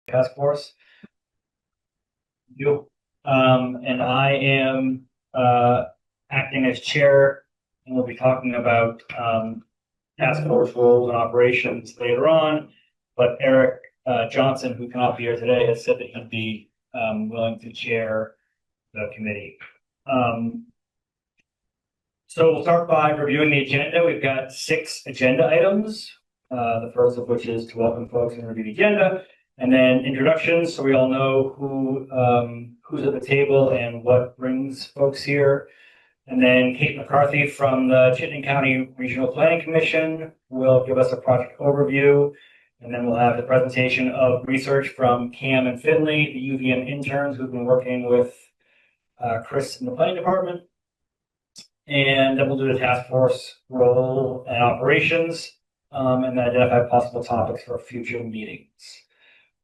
Task Force. And I am acting as chair, and we'll be talking about task force roles and operations later on. But Eric Johnson, who cannot be here today, has said that he'd be willing to chair the committee. So we'll start by reviewing the agenda. We've got 6 agenda items. The first of which is to welcome folks and review the agenda, and then introductions, so we all know who's at the table and what brings folks here. And then Kate McCarthy from the Chittenden County Regional Planning Commission will give us a project overview, and then we'll have the presentation of research from Cam and Finley, the UVM interns who've been working with Chris in the planning department. And then we'll do the task force role and operations. And then identify possible topics for future meetings.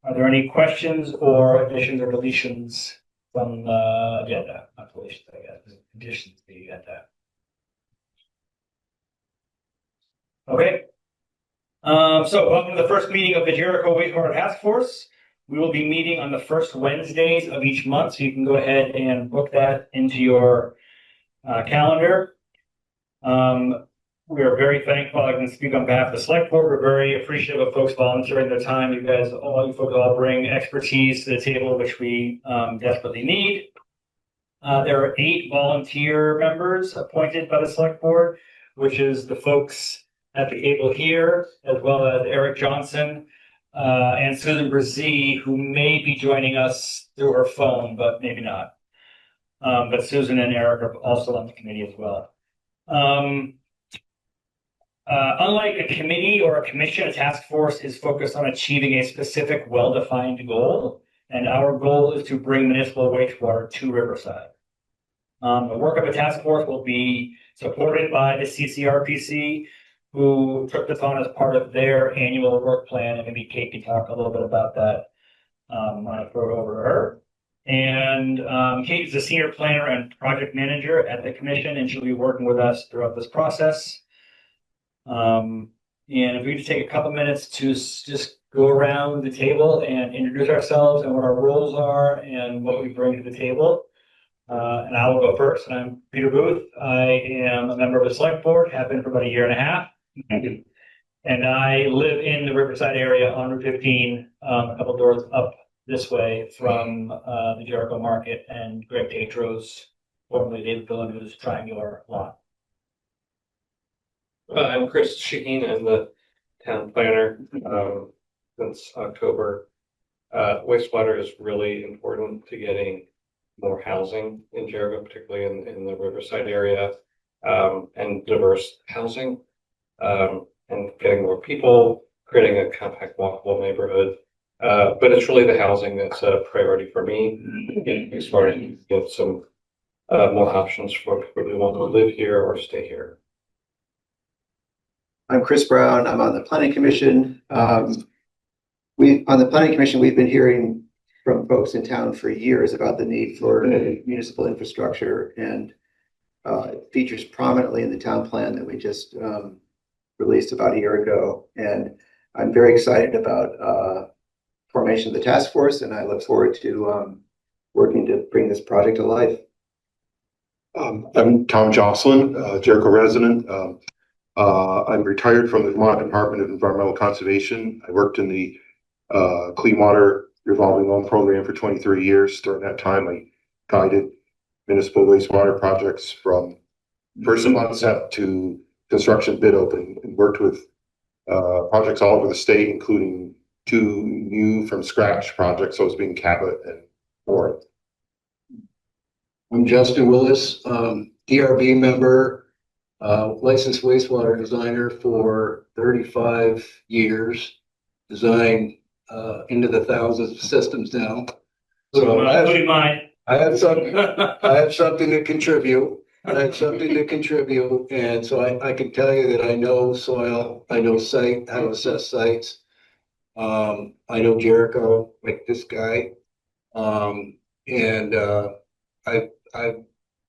Are there any questions or additions or deletions from the agenda? Not deletions, I guess. Additions to the agenda. Okay. So welcome to the first meeting of the Jericho Wastewater Task Force. We will be meeting on the first Wednesdays of each month, so you can go ahead and book that into your calendar. We are very thankful. I can speak on behalf of the select board. We're very appreciative of folks volunteering their time. You guys, all you folks all bring expertise to the table, which we desperately need. There are 8 volunteer members appointed by the select board, which is the folks at the table here, as well as Eric Johnson and Susan Brzee, who may be joining us through her phone, but maybe not. But Susan and Eric are also on the committee as well. Unlike a committee or a commission, a task force is focused on achieving a specific, well-defined goal, and our goal is to bring municipal wastewater to Riverside. The work of a task force will be supported by the CCRPC, who took this on as part of their annual work plan, and maybe Kate can talk a little bit about that when I throw it over to her. And Kate is the senior planner and project manager at the commission, and she'll be working with us throughout this process. And if we just take a couple minutes to just go around the table and introduce ourselves and what our roles are and what we bring to the table. And I will go first. I'm Peter Booth. I am a member of the select board, have been for about 1.5 years. And I live in the Riverside area on Route 15, a couple doors up this way from the Jericho Market and Greg Tatro's, formerly David Villanue's triangular lot. I'm Chris Shaheen. I'm the town planner since October. Wastewater is really important to getting more housing in Jericho, particularly in the Riverside area, and diverse housing, and getting more people, creating a compact, walkable neighborhood. But it's really the housing that's a priority for me. It's starting to get some more options for people who want to live here or stay here. I'm Chris Brown. I'm on the Planning Commission. On the Planning Commission, we've been hearing from folks in town for years about the need for municipal infrastructure, and it features prominently in the town plan that we just released about 1 year ago. And I'm very excited about formation of the task force, and I look forward to working to bring this project to life. I'm Tom Jocelyn, Jericho resident. I'm retired from the Vermont Department of Environmental Conservation. I worked in the Clean Water Revolving Loan Program for 23 years. During that time, I guided municipal wastewater projects from first concept to construction bid opening, and worked with projects all over the state, including 2 new from scratch projects, those being Cabot and Warren. I'm Justin Willis, DRB member, licensed wastewater designer for 35 years, designed into the thousands of systems now. So I have something to contribute. And so I can tell you that I know soil, I know site, how to assess sites. I know Jericho, like this guy. I've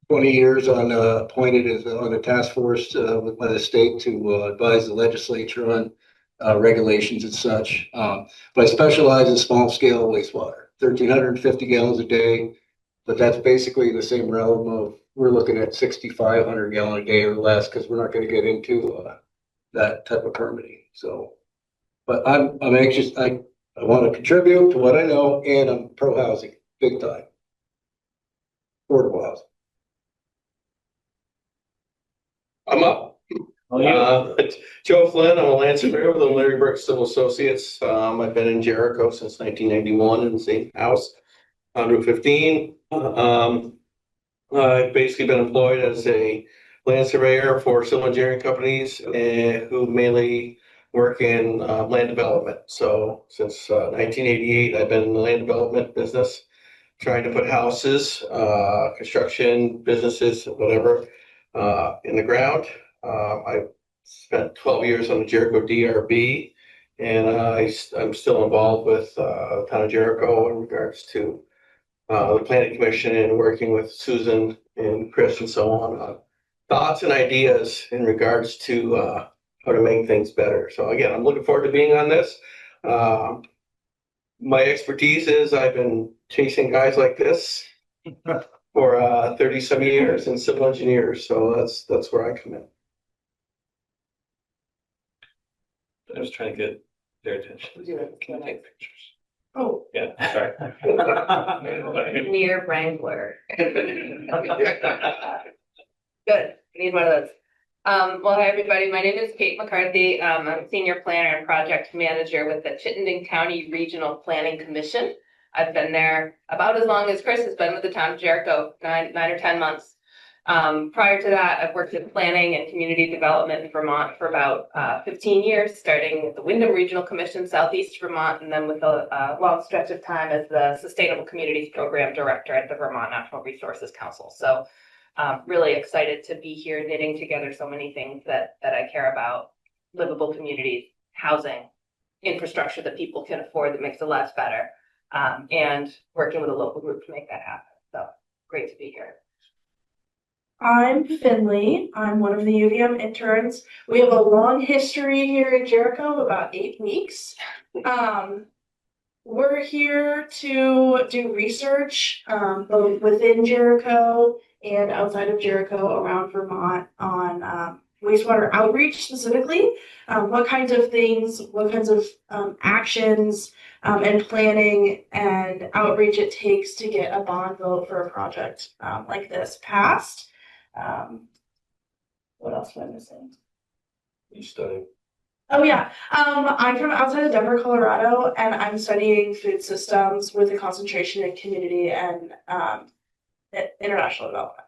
20 years appointed as on a task force by the state to advise the legislature on regulations and such. But I specialize in small scale wastewater, 1,350 gallons a day. But that's basically the same realm of, we're looking at 6,500 gallon a day or less, because we're not going to get into that type of permitting. So, but I'm anxious. I want to contribute to what I know, and I'm pro housing, big time. Affordable housing. I'm up. Oh, yeah. Joe Flynn, I'm a land surveyor with the Larry Burke Civil Associates. I've been in Jericho since 1991 in the same house on Route 15. I've basically been employed as a land surveyor for civil engineering companies who mainly work in land development. So since 1988, I've been in the land development business, trying to put houses, construction, businesses, whatever, in the ground. I spent 12 years on the Jericho DRB, and I'm still involved with the town of Jericho in regards to the planning commission and working with Susan and Chris and so on, thoughts and ideas in regards to how to make things better. So again, I'm looking forward to being on this. My expertise is I've been chasing guys like this for 30 some years in civil engineers. So that's where I come in. I was trying to get their attention. Can I take pictures? Oh, Yeah, sorry. near Wrangler. Good. We need one of those. Well, hi, everybody. My name is Kate McCarthy. I'm a senior planner and project manager with the Chittenden County Regional Planning Commission. I've been there about as long as Chris has been with the town of Jericho, nine or 10 months. Prior to that, I've worked in planning and community development in Vermont for about 15 years, starting with the Wyndham Regional Commission, Southeast Vermont, and then with a long stretch of time as the Sustainable Communities Program Director at the Vermont Natural Resources Council. So really excited to be here knitting together so many things that I care about: livable communities, housing, infrastructure that people can afford that makes the lives better, and working with a local group to make that happen. So great to be here. I'm Finley. I'm one of the UVM interns. We have a long history here in Jericho, about 8 weeks. We're here to do research both within Jericho and outside of Jericho around Vermont on wastewater outreach specifically. What kinds of things, what kinds of actions and planning and outreach it takes to get a bond vote for a project like this passed. What else am I missing? You study. Oh yeah, I'm from outside of Denver, Colorado, and I'm studying food systems with a concentration in community and international development.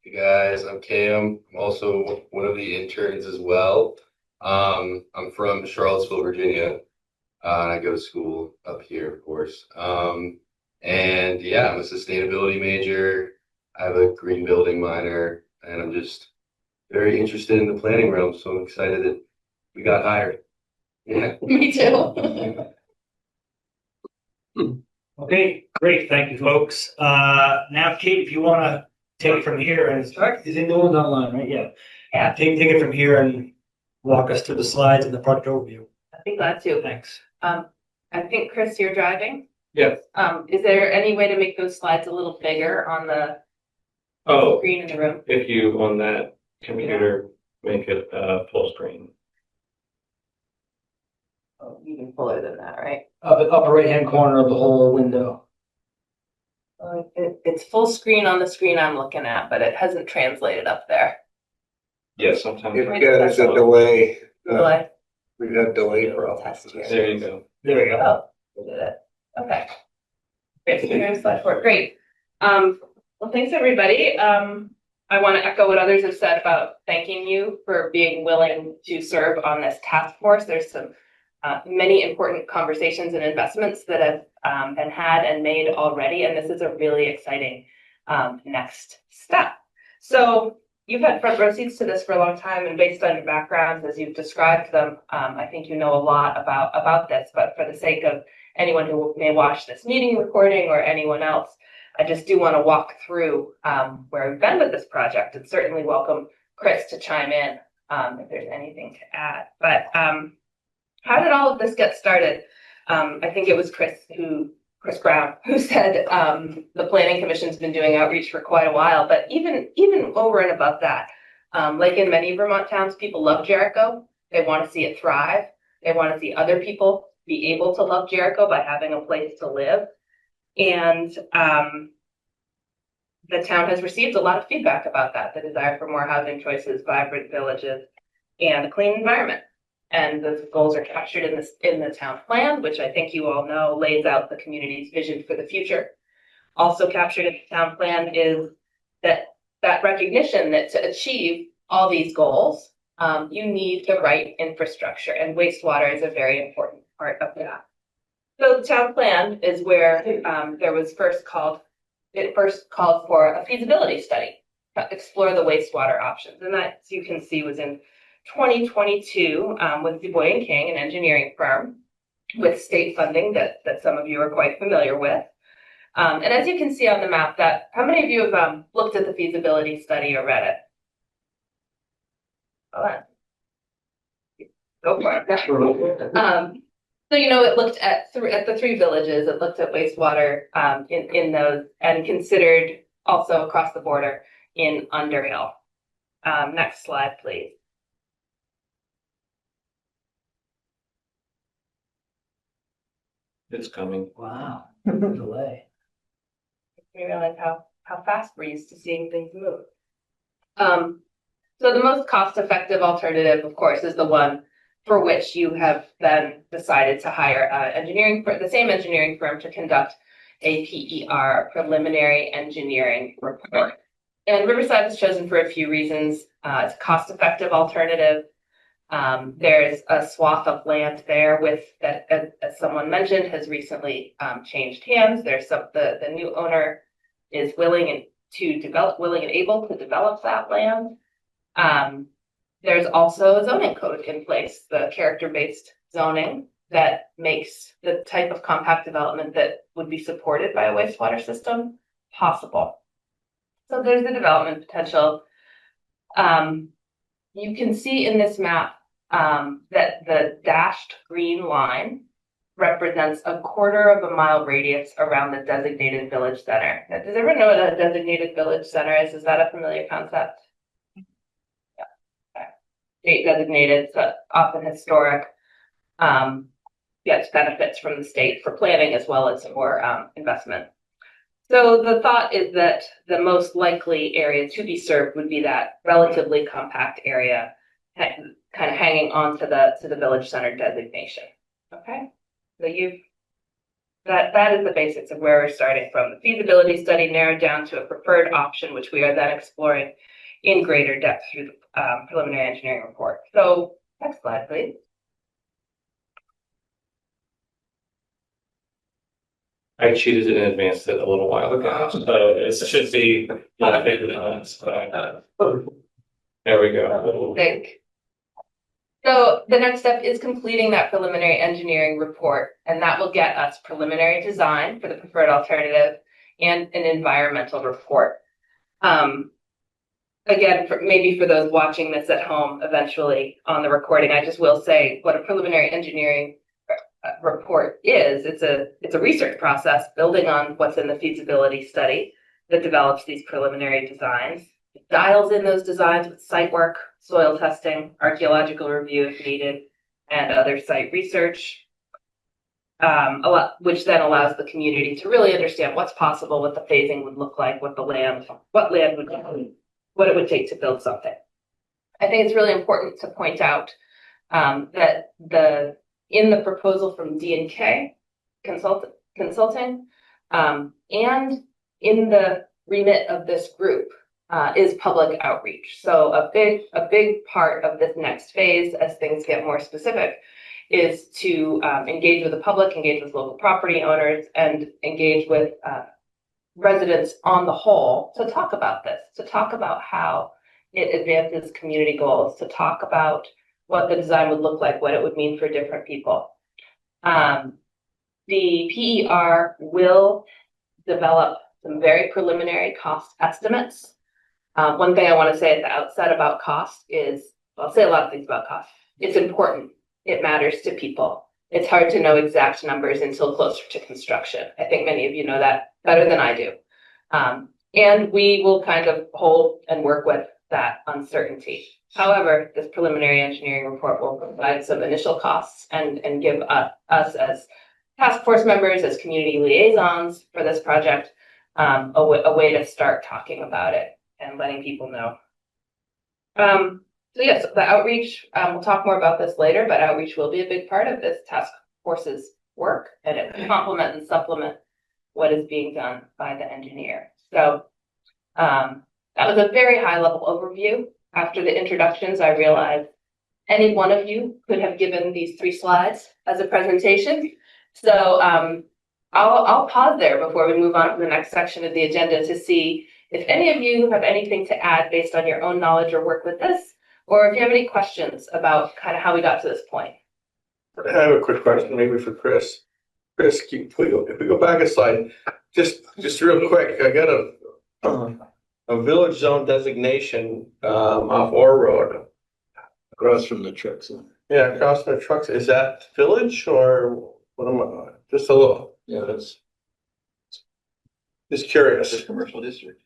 Hey guys, I'm Cam. I'm also one of the interns as well. I'm from Charlottesville, Virginia. I go to school up here, of course. And yeah, I'm a sustainability major. I have a green building minor, and I'm just very interested in the planning realm. So I'm excited that we got hired. Yeah. Me too. Okay, great. Thank you, folks. Now, Kate, if you want to take it from here, and is it no one's online, right? Yeah. Yeah. Take it from here and walk us through the slides and the project overview. I'd be glad to. Thanks. I think, Chris, you're driving. Yes. Is there any way to make those slides a little bigger on the screen in the room? If you on that computer make it full screen. Oh, even fuller than that, right? Upper right-hand corner of the whole window. It's full screen on the screen I'm looking at, but it hasn't translated up there. Yeah, sometimes. If there's a delay, Delay. we've got delay problems. Test here. There you go. There we go. Oh, we did it. Okay. Great. So here's slide 4. Great. Well, thanks everybody. I want to echo what others have said about thanking you for being willing to serve on this task force. There's some many important conversations and investments that have been had and made already, and this is a really exciting next step. So you've had front row seats to this for a long time, and based on your backgrounds as you've described them, I think you know a lot about this. But for the sake of anyone who may watch this meeting recording or anyone else, I just do want to walk through where we've been with this project, and certainly welcome Chris to chime in if there's anything to add. But how did all of this get started? I think it was Chris Brown, who said the Planning Commission's been doing outreach for quite a while, but even over and above that, like in many Vermont towns, people love Jericho. They want to see it thrive. They want to see other people be able to love Jericho by having a place to live. And the town has received a lot of feedback about that, the desire for more housing choices, vibrant villages, and a clean environment. And those goals are captured in the town plan, which I think you all know lays out the community's vision for the future. Also captured in the town plan is that recognition that to achieve all these goals, you need the right infrastructure, and wastewater is a very important part of that. So the town plan is where it first called for a feasibility study to explore the wastewater options, and that, as you can see, was in 2022 with Du Bois & King, an engineering firm with state funding that some of you are quite familiar with. And as you can see on the map, how many of you have looked at the feasibility study or read it? Hold on. Go for it. So, it looked at the three villages. It looked at wastewater in those, and considered also across the border in Underhill. Next slide, please. It's coming. Wow. Delay. We realize how fast we're used to seeing things move. So the most cost-effective alternative, of course, is the one for which you have then decided to hire the same engineering firm to conduct a PER, preliminary engineering report. And Riverside was chosen for a few reasons. It's a cost-effective alternative. There's a swath of land there that, as someone mentioned, has recently changed hands. The new owner is willing and able to develop that land. There's also a zoning code in place, the character-based zoning, that makes the type of compact development that would be supported by a wastewater system possible. So there's the development potential. You can see in this map that the dashed green line represents a 1/4 mile radius around the designated village center. Now, does everyone know what a designated village center is? Is that a familiar concept? State designated, so often historic, gets benefits from the state for planning as well as for investment. So the thought is that the most likely area to be served would be that relatively compact area, kind of hanging on to the village center designation. Okay, so that is the basics of where we're starting from. The feasibility study narrowed down to a preferred option, which we are then exploring in greater depth through the preliminary engineering report. So next slide, please. I cheated and advanced it a little while ago, so it should be there we go. So the next step is completing that preliminary engineering report, and that will get us preliminary design for the preferred alternative and an environmental report. Again, maybe for those watching this at home eventually on the recording, I just will say what a preliminary engineering report is. It's a research process building on what's in the feasibility study that develops these preliminary designs. It dials in those designs with site work, soil testing, archaeological review if needed, and other site research, which then allows the community to really understand what's possible, what the phasing would look like, what land would what it would take to build something. I think it's really important to point out that in the proposal from D&K Consulting and in the remit of this group is public outreach. So a big part of this next phase, as things get more specific, is to engage with the public, engage with local property owners, and engage with residents on the whole to talk about this, to talk about how it advances community goals, to talk about what the design would look like, what it would mean for different people. The PER will develop some very preliminary cost estimates. One thing I want to say at the outset about cost is I'll say a lot of things about cost. It's important. It matters to people. It's hard to know exact numbers until closer to construction. I think many of you know that better than I do. And we will kind of hold and work with that uncertainty. However, this preliminary engineering report will provide some initial costs and give us as task force members, as community liaisons for this project, a way to start talking about it and letting people know. So yes, the outreach, we'll talk more about this later, but outreach will be a big part of this task force's work, and it will complement and supplement what is being done by the engineer. So that was a very high level overview. After the introductions, I realized any one of you could have given these 3 slides as a presentation. So I'll pause there before we move on to the next section of the agenda to see if any of you have anything to add based on your own knowledge or work with this, or if you have any questions about kind of how we got to this point. I have a quick question, maybe for Chris. Chris, if we go back a slide, just real quick, I got a village zone designation off Orr Road. Across from the truck center. Yeah, across the trucks. Is that village or what am I? Just a little. Yeah, that's Just curious. Commercial district.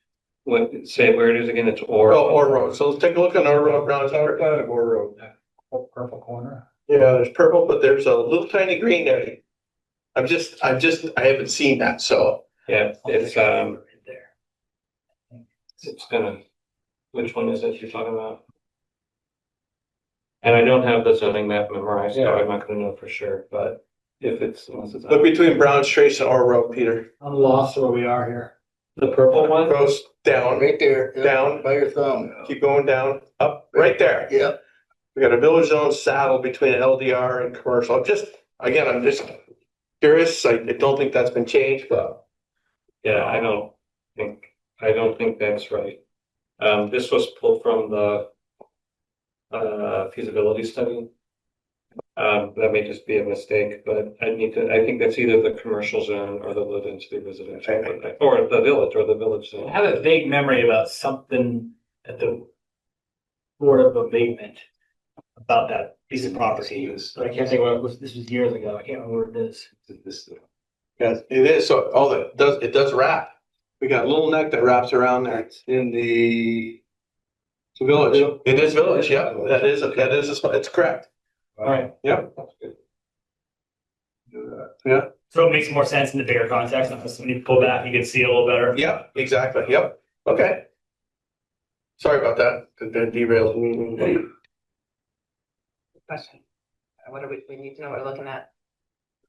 Say where it is again, it's Oh, or. Orr Road. So let's take a look on Orr Road, Brown's Tower. Orr Road. Purple corner. Yeah, there's purple, but there's a little tiny green there. I haven't seen that, so. Yeah, it's Right there. it's gonna, which one is it you're talking about? And I don't have the zoning map memorized, so Yeah. I'm not gonna know for sure, but if it's, unless it's. Look between Brown's Trace and Orr Road, Peter. I'm lost where we are here. The purple one? Goes down, Right there. yeah, Down. By your thumb. keep going down, up, right there. Yeah. We got a village zone saddle between LDR and commercial. I'm just curious. I don't think that's been changed, but. Yeah, I don't think that's right. This was pulled from the feasibility study. That may just be a mistake, but I think that's either the commercial zone or the low density residential, or the village I zone. have a vague memory about something at the Board of Abatement about that piece of property, but I can't think what it was. This was years ago. I can't remember what it is. Yeah, it is. So, it does wrap. We got a little neck that wraps around there. It's in the village. It is village. Yeah, it's correct. All right. Yep. Yeah. So it makes more sense in the bigger context. When you pull back, you can see a little better. Yep. Exactly. Yep. Okay. Sorry about that. That derailed me. Question. What do we need to know what we're looking at?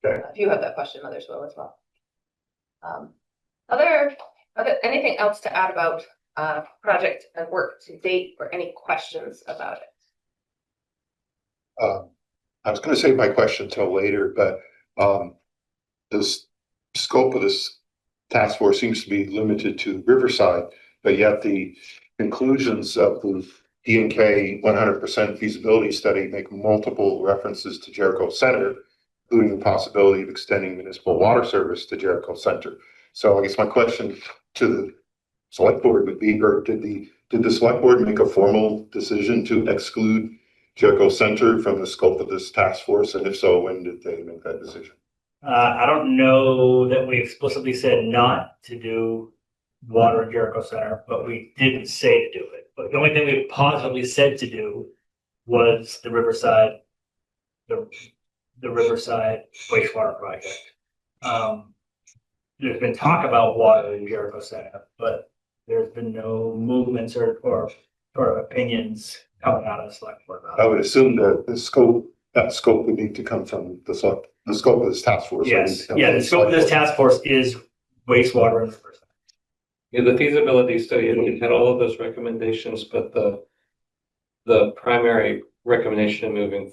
Okay. If you have that question, others will as well. Anything else to add about project and work to date, or any questions about it? I was gonna save my question till later, but this scope of this task force seems to be limited to Riverside, but yet the conclusions of the DNK 100% feasibility study make multiple references to Jericho Center, including the possibility of extending municipal water service to Jericho Center. So I guess my question to the select board would be, or did the select board make a formal decision to exclude Jericho Center from the scope of this task force? And if so, when did they make that decision? I don't know that we explicitly said not to do water in Jericho Center, but we didn't say to do it. But the only thing we positively said to do was the Riverside wastewater project. There's been talk about water in Jericho Center, but there's been no movements or sort of opinions coming out of the select board about it. I would assume that that scope would need to come from the scope of this task force. Yes, yeah, the scope of this task force is wastewater and Riverside. Yeah, the feasibility study, it had all of those recommendations, but the primary recommendation moving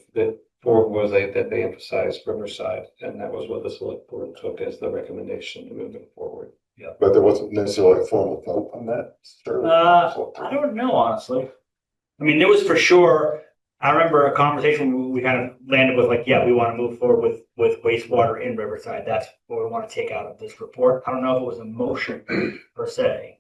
forward was that they emphasized Riverside, and that was what the select board took as the recommendation moving forward. Yeah. But there wasn't necessarily a formal vote on that. I don't know, honestly. I mean, there was for sure. I remember a conversation we kind of landed with, like, yeah, we want to move forward with wastewater in Riverside. That's what we want to take out of this report. I don't know if it was a motion per se,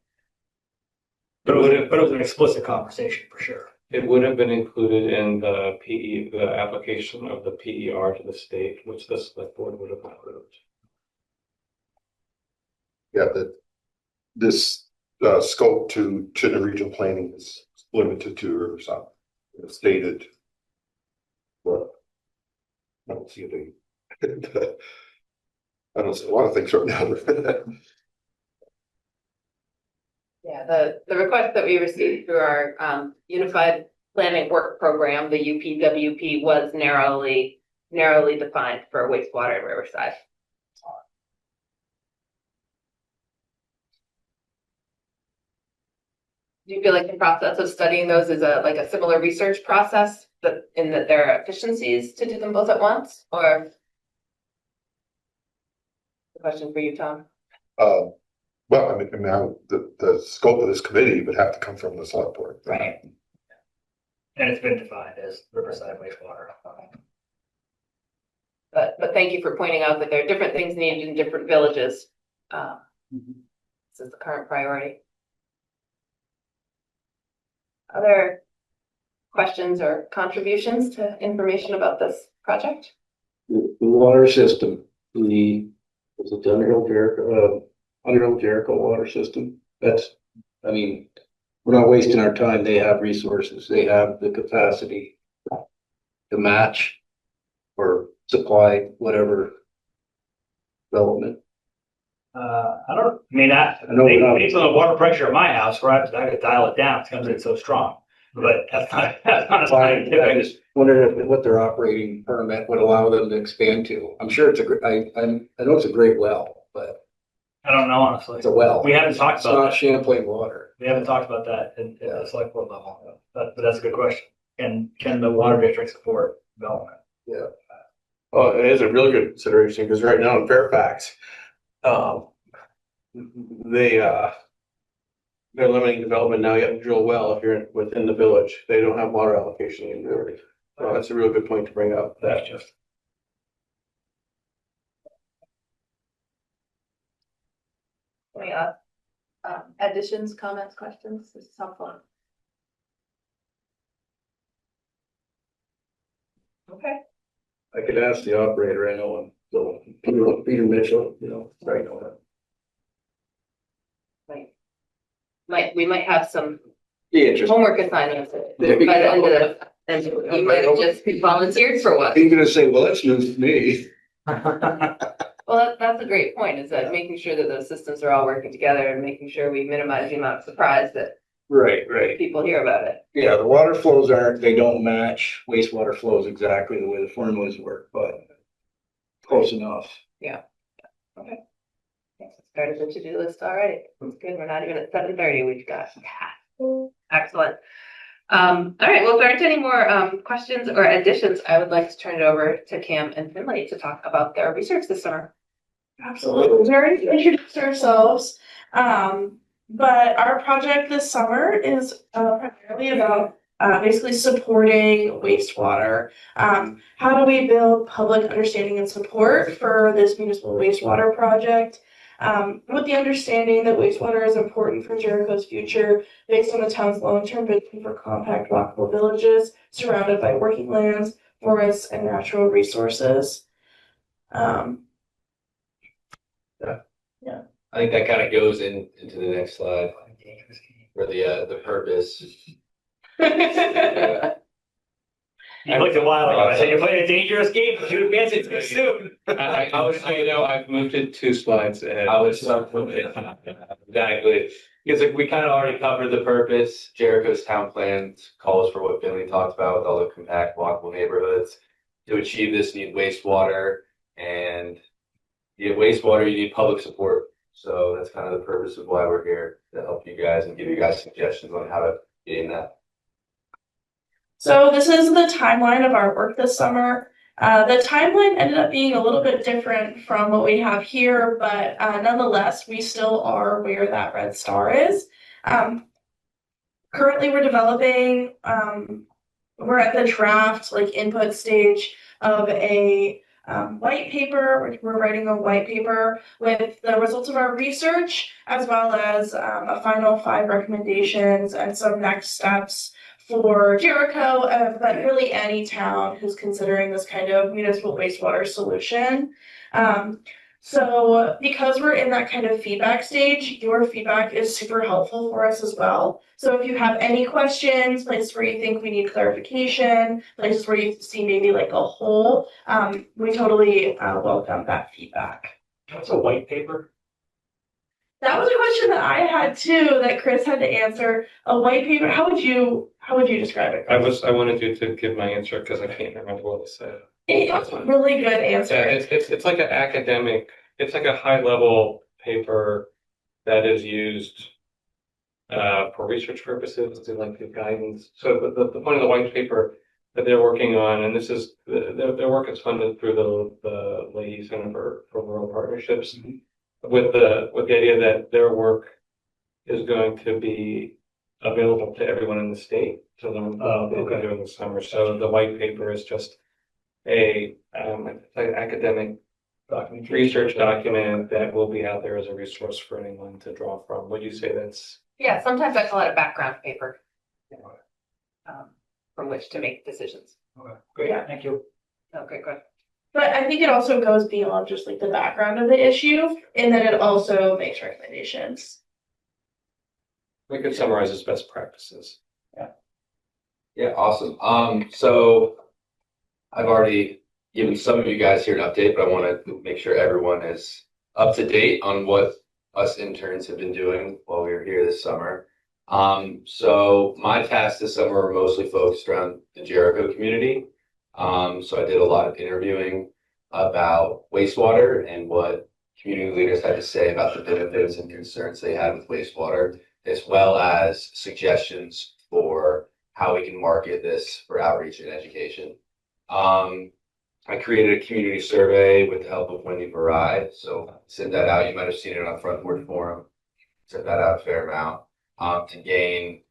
but it was an explicit conversation for sure. It would have been included in the the application of the PER to the state, which the select board would have approved. Yeah, this scope to Chittenden Regional Planning is limited to Riverside. It's stated. Well, I don't see any. I don't see a lot of things right now. Yeah, the request that we received through our Unified Planning Work Program, the UPWP, was narrowly defined for wastewater in Riverside. Do you feel like the process of studying those is like a similar research process that there are efficiencies to do them both at once, or? The question for you, Tom. Well, I mean, the scope of this committee would have to come from the select board. Right. And it's been defined as Riverside wastewater. But thank you for pointing out that there are different things needed in different villages. This is the current priority. Other questions or contributions to information about this project? The water system, was it the Underhill Jericho water system? I mean, we're not wasting our time. They have resources. They have the capacity to match or supply whatever development. Based on the water pressure at my house, where I could dial it down, it's because it's so strong. But that's not a I scientific. just wondered what their operating permit would allow them to expand to. I'm sure I know it's a great well, but I don't know, honestly. it's a well. We haven't talked It's about not that. Champlain water. We haven't talked about that at the select board level, but that's a good question. Can the water district support development? Yeah. Well, it is a really good consideration because right now in Fairfax, they're limiting development now. You have to drill a well if you're within the village. They don't have water allocation in the village. So that's a real good point to bring up. That's just. Any additions, comments, questions? This is helpful. Okay. I could ask the operator, I know him, so Peter Mitchell, I know him. We might have some Be interesting. homework assignments by There you the end of go. and you might have just volunteered for one. He's gonna say, well, that's news to me. Well, that's a great point, is that making sure that those systems are all working together and making sure we minimize the amount of surprise that Right. people hear about it. Yeah, the water flows they don't match wastewater flows exactly the way the formulas work, but close enough. Okay. Started the to-do list already. That's good. We're not even at 7:30. We've got excellent. All right. Well, if there aren't any more questions or additions, I would like to turn it over to Cam and Finley to talk about their research this summer. Absolutely. We've already introduced ourselves. But our project this summer is primarily about basically supporting wastewater. How do we build public understanding and support for this municipal wastewater project? With the understanding that wastewater is important for Jericho's future, based on the town's long-term vision for compact, walkable villages surrounded by working lands, forests, and natural resources. I think that kind of goes into the next slide for the purpose. You looked a while ago. I said you're playing a dangerous game. You advance it too soon. I would say, I've moved it 2 slides ahead. I was exactly because we kind of already covered the purpose. Jericho's town plan calls for what Finley talked about with all the compact, walkable neighborhoods. To achieve this, you need wastewater, and you get wastewater, you need public support. So that's kind of the purpose of why we're here, to help you guys and give you guys suggestions on how to get in that. So this is the timeline of our work this summer. The timeline ended up being a little bit different from what we have here, but nonetheless, we still are where that red star is. Currently, we're developing, we're at the draft, input stage of a white paper. We're writing a white paper with the results of our research, as well as a final 5 recommendations and some next steps for Jericho, but really any town who's considering this kind of municipal wastewater solution. So because we're in that kind of feedback stage, your feedback is super helpful for us as well. So if you have any questions, places where you think we need clarification, places where you see maybe like a hole, we totally welcome that feedback. What's a white paper? That was a question that I had too, that Chris had to answer. A white paper, how would you describe it, Chris? I wanted you to give my answer because I can't remember what it said. It's a really good answer. Yeah, it's like an academic, it's like a high level paper that is used for research purposes to like give guidance. So the point of the white paper that they're working on, and this is their work is funded through the Leahy Center for Rural Partnerships, with the idea that their work is going to be available to everyone in the state to learn during the summer. So the white paper is just an academic research document that will be out there as a resource for anyone to draw from. Would you say that's? Yeah, sometimes I call it a background paper. From which to make decisions. Okay, great, Yeah. thank you. Oh, great, good. But I think it also goes beyond just like the background of the issue, in that it also makes recommendations. We could summarize as best practices. Yeah, awesome. So I've already given some of you guys here an update, but I want to make sure everyone is up to date on what us interns have been doing while we were here this summer. So my tasks this summer were mostly focused around the Jericho community. So I did a lot of interviewing about wastewater and what community leaders had to say about the benefits and concerns they had with wastewater, as well as suggestions for how we can market this for outreach and education. I created a community survey with the help of Wendy Marai. So sent that out. You might have seen it on Front Porch Forum. Sent that out a fair amount to gain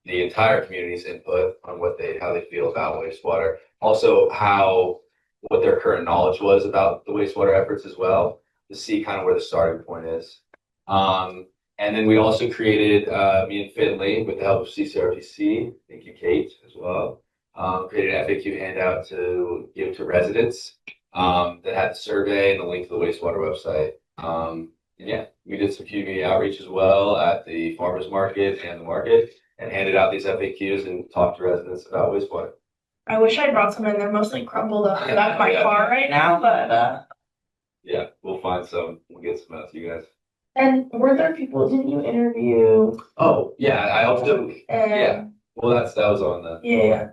the entire community's input on how they feel about wastewater. Also, what their current knowledge was about the wastewater efforts as well, to see kind of where the starting point is. And then we also created, me and Finley, with the help of CCRPC, thank you, Kate, as well, created an FAQ handout to give to residents that had the survey and the link to the wastewater website. And yeah, we did some community outreach as well at the farmers market and the market, and handed out these FAQs and talked to residents about wastewater. I wish I brought some in. They're mostly crumpled up in the back of my car right now, but Yeah, we'll find some. We'll get some out to you guys. And were there people, didn't you interview? Oh, yeah, I also, And yeah. Well, that was on the. yeah.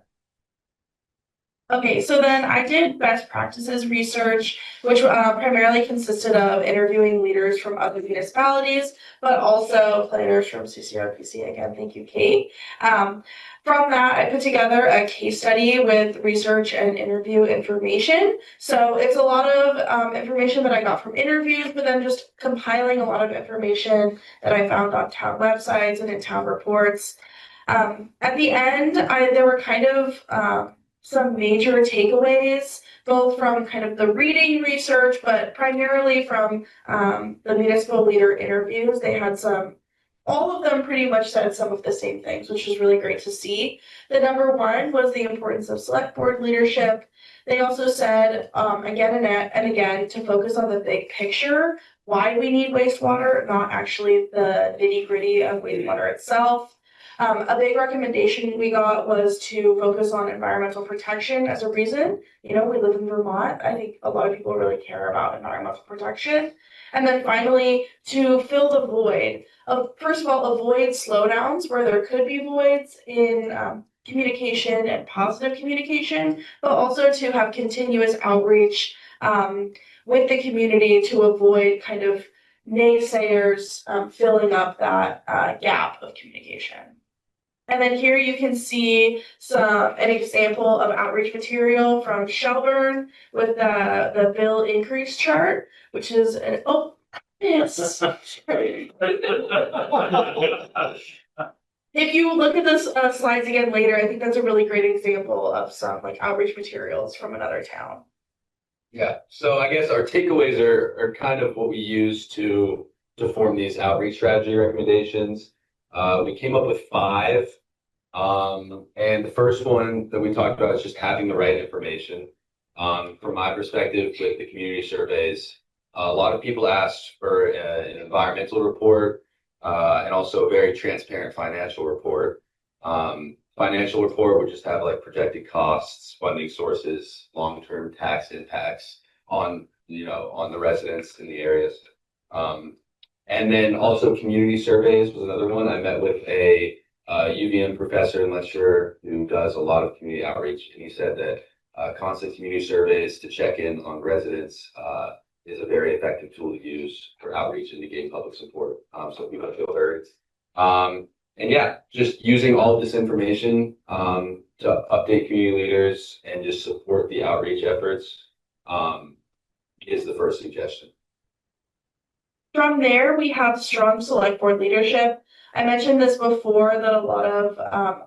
Okay, so then I did best practices research, which primarily consisted of interviewing leaders from other municipalities, but also planners from CCRPC. Again, thank you, Kate. From that, I put together a case study with research and interview information. So it's a lot of information that I got from interviews, but then just compiling a lot of information that I found on town websites and in town reports. At the end, there were kind of some major takeaways, both from kind of the reading research, but primarily from the municipal leader interviews. They had all of them pretty much said some of the same things, which was really great to see. The number one was the importance of select board leadership. They also said again and again to focus on the big picture, why we need wastewater, not actually the nitty gritty of wastewater itself. A big recommendation we got was to focus on environmental protection as a reason. You know, we live in Vermont. I think a lot of people really care about environmental protection. And then finally, to fill the void of, first of all, avoid slowdowns where there could be voids in communication and positive communication, but also to have continuous outreach with the community to avoid kind of naysayers filling up that gap of communication. And then here you can see an example of outreach material from Shelburne with the bill increase chart, which is yes. If you look at the slides again later, I think that's a really great example of some like outreach materials from another town. Yeah, so I guess our takeaways are kind of what we use to form these outreach strategy recommendations. We came up with 5 And the first one that we talked about is just having the right information. From my perspective with the community surveys, a lot of people asked for an environmental report and also a very transparent financial report. Financial report would just have like projected costs, funding sources, long-term tax impacts on, on the residents in the areas. And then also community surveys was another one. I met with a UVM professor and lecturer who does a lot of community outreach, and he said that constant community surveys to check in on residents is a very effective tool to use for outreach and to gain public support, so people feel heard. And yeah, just using all of this information to update community leaders and just support the outreach efforts is the first suggestion. From there, we have strong select board leadership. I mentioned this before that a lot of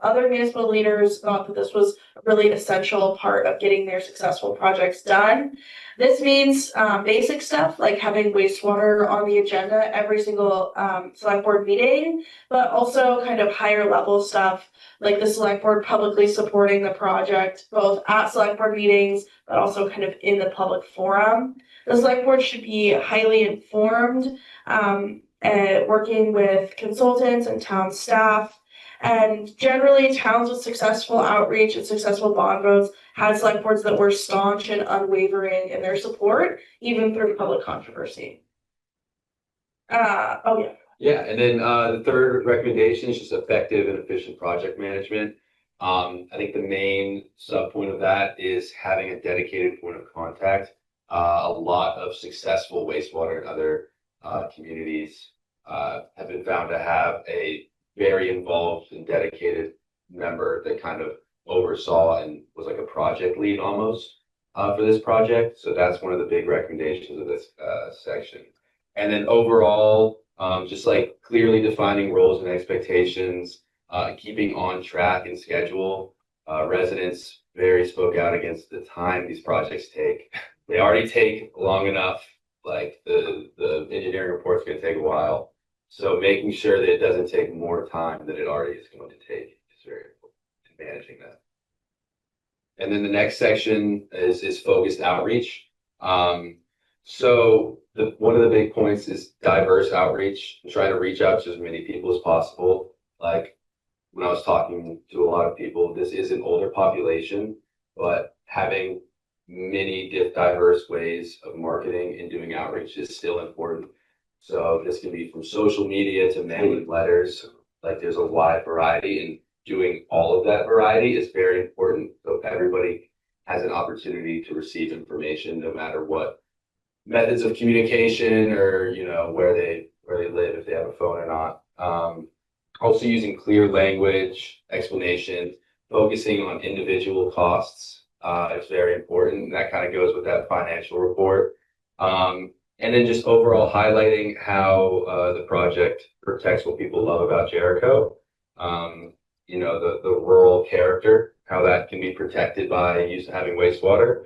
other municipal leaders thought that this was a really essential part of getting their successful projects done. This means basic stuff like having wastewater on the agenda every single select board meeting, but also kind of higher level stuff like the select board publicly supporting the project, both at select board meetings, but also kind of in the public forum. The select board should be highly informed, working with consultants and town staff. And generally, towns with successful outreach and successful bond votes had select boards that were staunch and unwavering in their support, even through public controversy. Yeah, and then the third recommendation is just effective and efficient project management. I think the main subpoint of that is having a dedicated point of contact. A lot of successful wastewater and other communities have been found to have a very involved and dedicated member that kind of oversaw and was like a project lead almost for this project. So that's one of the big recommendations of this section. And then overall, just like clearly defining roles and expectations, keeping on track and schedule. Residents very spoke out against the time these projects take. They already take long enough, like the engineering report's going to take a while. So making sure that it doesn't take more time than it already is going to take is very important in managing that. And then the next section is focused outreach. So one of the big points is diverse outreach, and trying to reach out to as many people as possible. Like when I was talking to a lot of people, this is an older population, but having many diverse ways of marketing and doing outreach is still important. So this can be from social media to mailing letters. Like there's a wide variety, and doing all of that variety is very important. So everybody has an opportunity to receive information, no matter what methods of communication or where they live, if they have a phone or not. Also using clear language, explanation, focusing on individual costs is very important. And that kind of goes with that financial report. And then just overall highlighting how the project protects what people love about Jericho. The rural character, how that can be protected by having wastewater.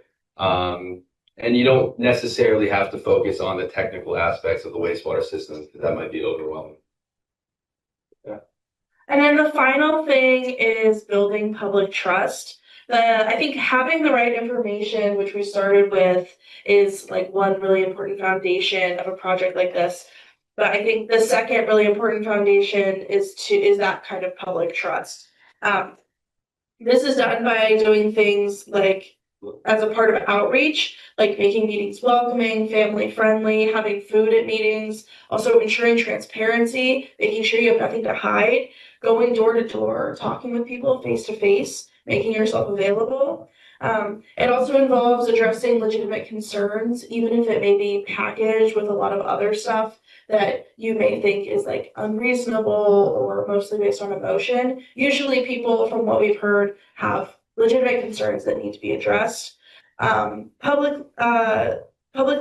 And you don't necessarily have to focus on the technical aspects of the wastewater system, because that might be overwhelming. Yeah. And then the final thing is building public trust. I think having the right information, which we started with, is like one really important foundation of a project like this. But I think the second really important foundation is that kind of public trust. This is done by doing things like, as a part of outreach, like making meetings welcoming, family friendly, having food at meetings, also ensuring transparency, making sure you have nothing to hide, going door to door, talking with people face to face, making yourself available. It also involves addressing legitimate concerns, even if it may be packaged with a lot of other stuff that you may think is like unreasonable or mostly based on emotion. Usually people, from what we've heard, have legitimate concerns that need to be addressed. Public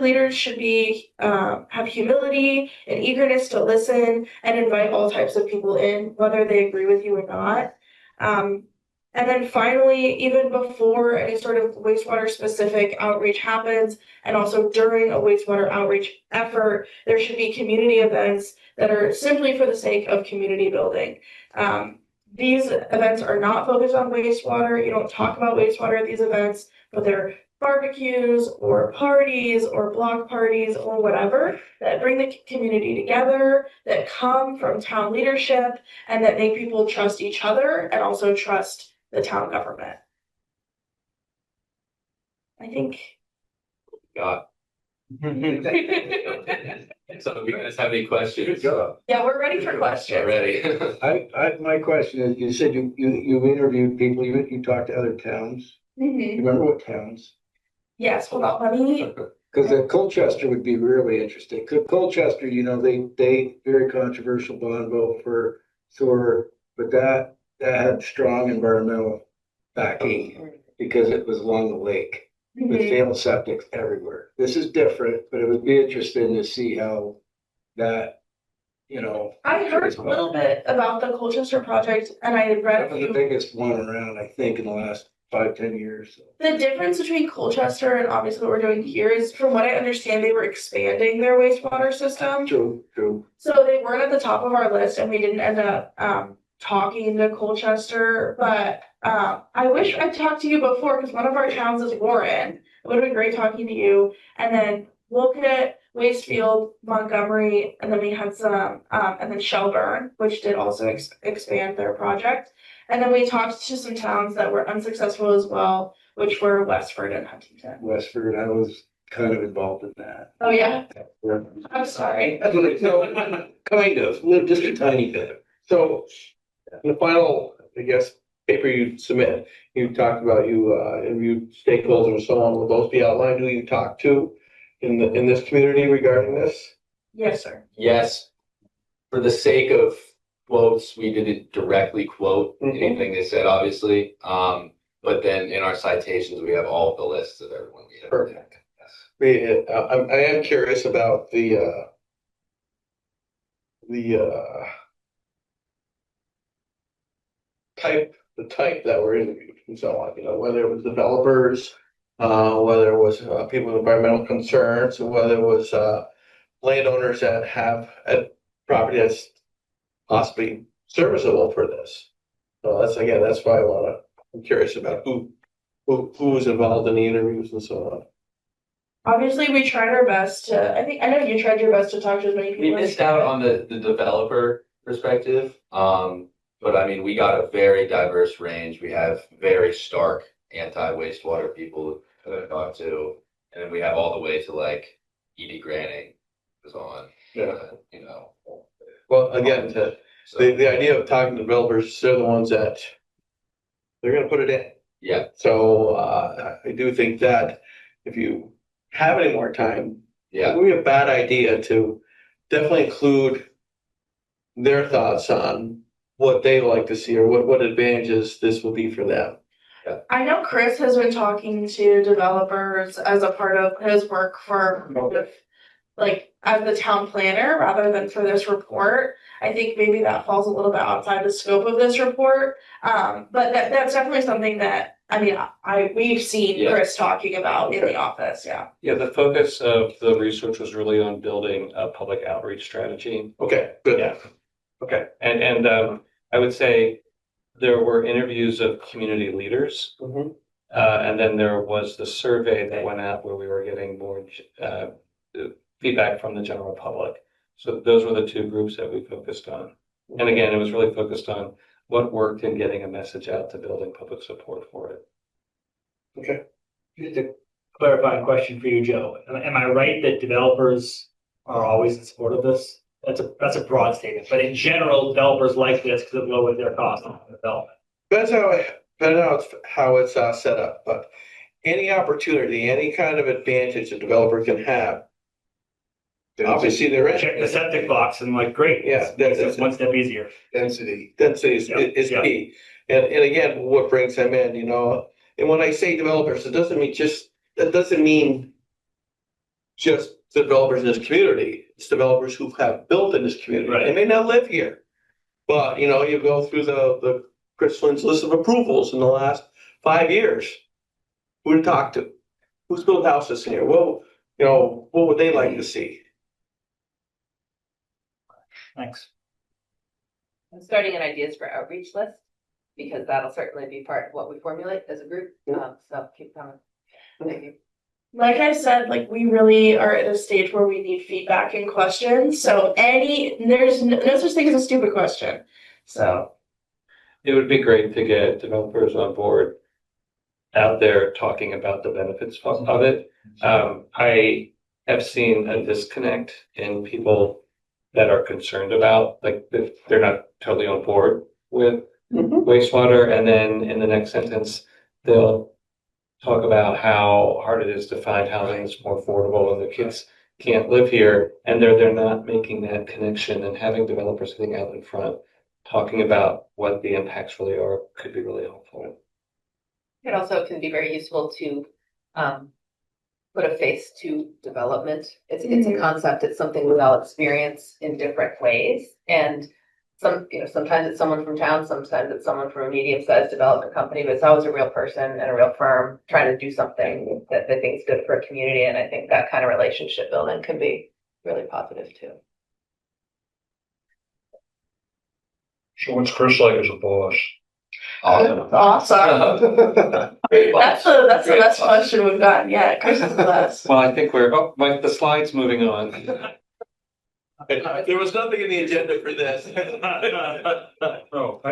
leaders should be have humility and eagerness to listen and invite all types of people in, whether they agree with you or not. And then finally, even before any sort of wastewater specific outreach happens, and also during a wastewater outreach effort, there should be community events that are simply for the sake of community building. these events are not focused on wastewater. You don't talk about wastewater at these events, but they're barbecues or parties or block parties or whatever that bring the community together, that come from town leadership, and that make people trust each other and also trust the town government. I think. God. So if you guys have any questions? Yeah, we're ready for questions. Ready. My question is, you said you've interviewed people, you talked to other towns. Mhm. You remember what towns? Yes, hold on, let me. Because Colchester would be really interesting. Colchester, they very controversial bond vote for sewer, but that had strong environmental backing because it was along the lake with Mhm. failed septics everywhere. This is different, but it would be interesting to see how that, I heard a little bit about the Colchester project and I had read that a was the few. biggest one around, I think, in the last 5-10 years. The difference between Colchester and obviously what we're doing here is, from what I understand, they were expanding their wastewater system. True. So they weren't at the top of our list and we didn't end up talking to Colchester, but I wish I talked to you before because one of our towns is Warren. It would have been great talking to you. And then Wolcott, Wastefield, Montgomery, and then we had some, and then Shelburne, which did also expand their project. And then we talked to some towns that were unsuccessful as well, which were Westford and Huntington. Westford, I was kind of involved in that. Oh, yeah? I'm sorry. So, kind of, Just a tiny bit. so in the final, I guess, paper you submit, you talked about you interviewed stakeholders and so on. Will those be outlined? Who you talked to in this community regarding this? Yes, sir. Yes. For the sake of quotes, we didn't directly quote Mhm. anything they said, obviously. But then in our citations, we have all the lists of everyone we have. Perfect. Yes. I am curious about the type that were interviewed and so on, whether it was developers, whether it was people with environmental concerns, or whether it was landowners that have a property that's possibly serviceable for this. So that's why I'm curious about who was involved in the interviews and so on. Obviously, we tried our best to, I know you tried your best to talk to as many people. We missed out on the developer perspective. But I mean, we got a very diverse range. We have very stark anti-wastewater people that I talked to. And then we have all the way to like Edie Granning was on. Yeah. Well, again, the idea of talking to developers, they're the ones that they're gonna put it in. Yeah. So I do think that if you have any more time, Yeah. it would be a bad idea to definitely include their thoughts on what they like to see or what advantages this will be for them. I know Chris has been talking to developers as a part of his work for like as the town planner rather than for this report. I think maybe that falls a little bit outside the scope of this report. But that's definitely something that we've seen Chris talking about in the office. Yeah. Yeah, the focus of the research was really on building a public outreach strategy. Okay, good. Yeah. Okay, and I would say there were interviews of community leaders. Mhm. And then there was the survey that went out where we were getting more feedback from the general public. So those were the two groups that we focused on. And again, it was really focused on what worked in getting a message out to building public support for it. Okay. Just a clarifying question for you, Joe. Am I right that developers are always in support of this? That's a broad statement, but in general, developers like this because it lowers their cost of development. That's how it's set up, but any opportunity, any kind of advantage a developer can have, obviously they're in. Check the septic box and like, great. Yeah, That's one step easier. Density Yeah, is yeah. key. And again, what brings them in, and when I say developers, that doesn't mean just developers in this community. It's developers who have built in this community. Right. They may not live here, but you go through the Chris Flynn's list of approvals in the last 5 years. Who to talk to? Who's built houses here? Well, what would they like to see? Thanks. I'm starting an ideas for outreach list. because that'll certainly be part of what we formulate as a group. So keep coming. Thank you. Like I said, like we really are at a stage where we need feedback and questions. So there's no such thing as a stupid question. So It would be great to get developers on board out there talking about the benefits of it. I have seen a disconnect in people that are concerned about, like, if they're not totally on board with wastewater, and then in the next sentence, they'll talk about how hard it is to find housing that's more affordable and the kids can't live here, and they're not making that connection, and having developers sitting out in front talking about what the impacts really are could be really helpful. It also can be very useful to put a face to development. It's a concept. It's something we all experience in different ways. And sometimes it's someone from town, sometimes it's someone from a medium-sized development company, but it's always a real person and a real firm trying to do something that they think is good for a community. And I think that kind of relationship building can be really positive too. So what's Chris like as a boss? awesome. That's the best question we've gotten yet. Chris is the best. Well, I think like the slide's moving on. There was nothing in the agenda for this. No,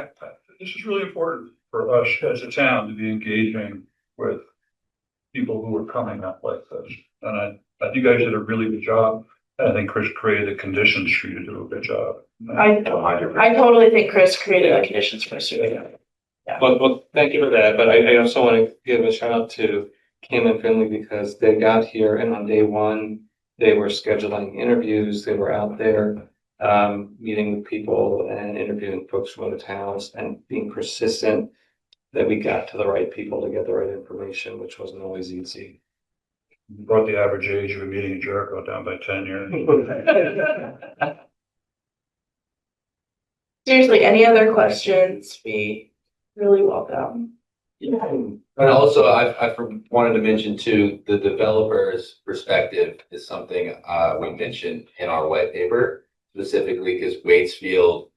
this is really important for us as a town to be engaging with people who are coming up like this. And I think you guys did a really good job. I think Chris created the conditions for you to do a good job. I totally think Chris created the conditions for us to do it. Yeah. Well, thank you for that. But I also want to give a shout out to Kim and Finley, because they got here and on day one, they were scheduling interviews. They were out there meeting with people and interviewing folks from other towns and being persistent that we got to the right people to get the right information, which wasn't always easy. You brought the average age of a meeting in Jericho down by 10 years. Seriously, any other questions? Be really welcome. And also, I wanted to mention too, the developer's perspective is something we mentioned in our white paper, specifically because Waitsfield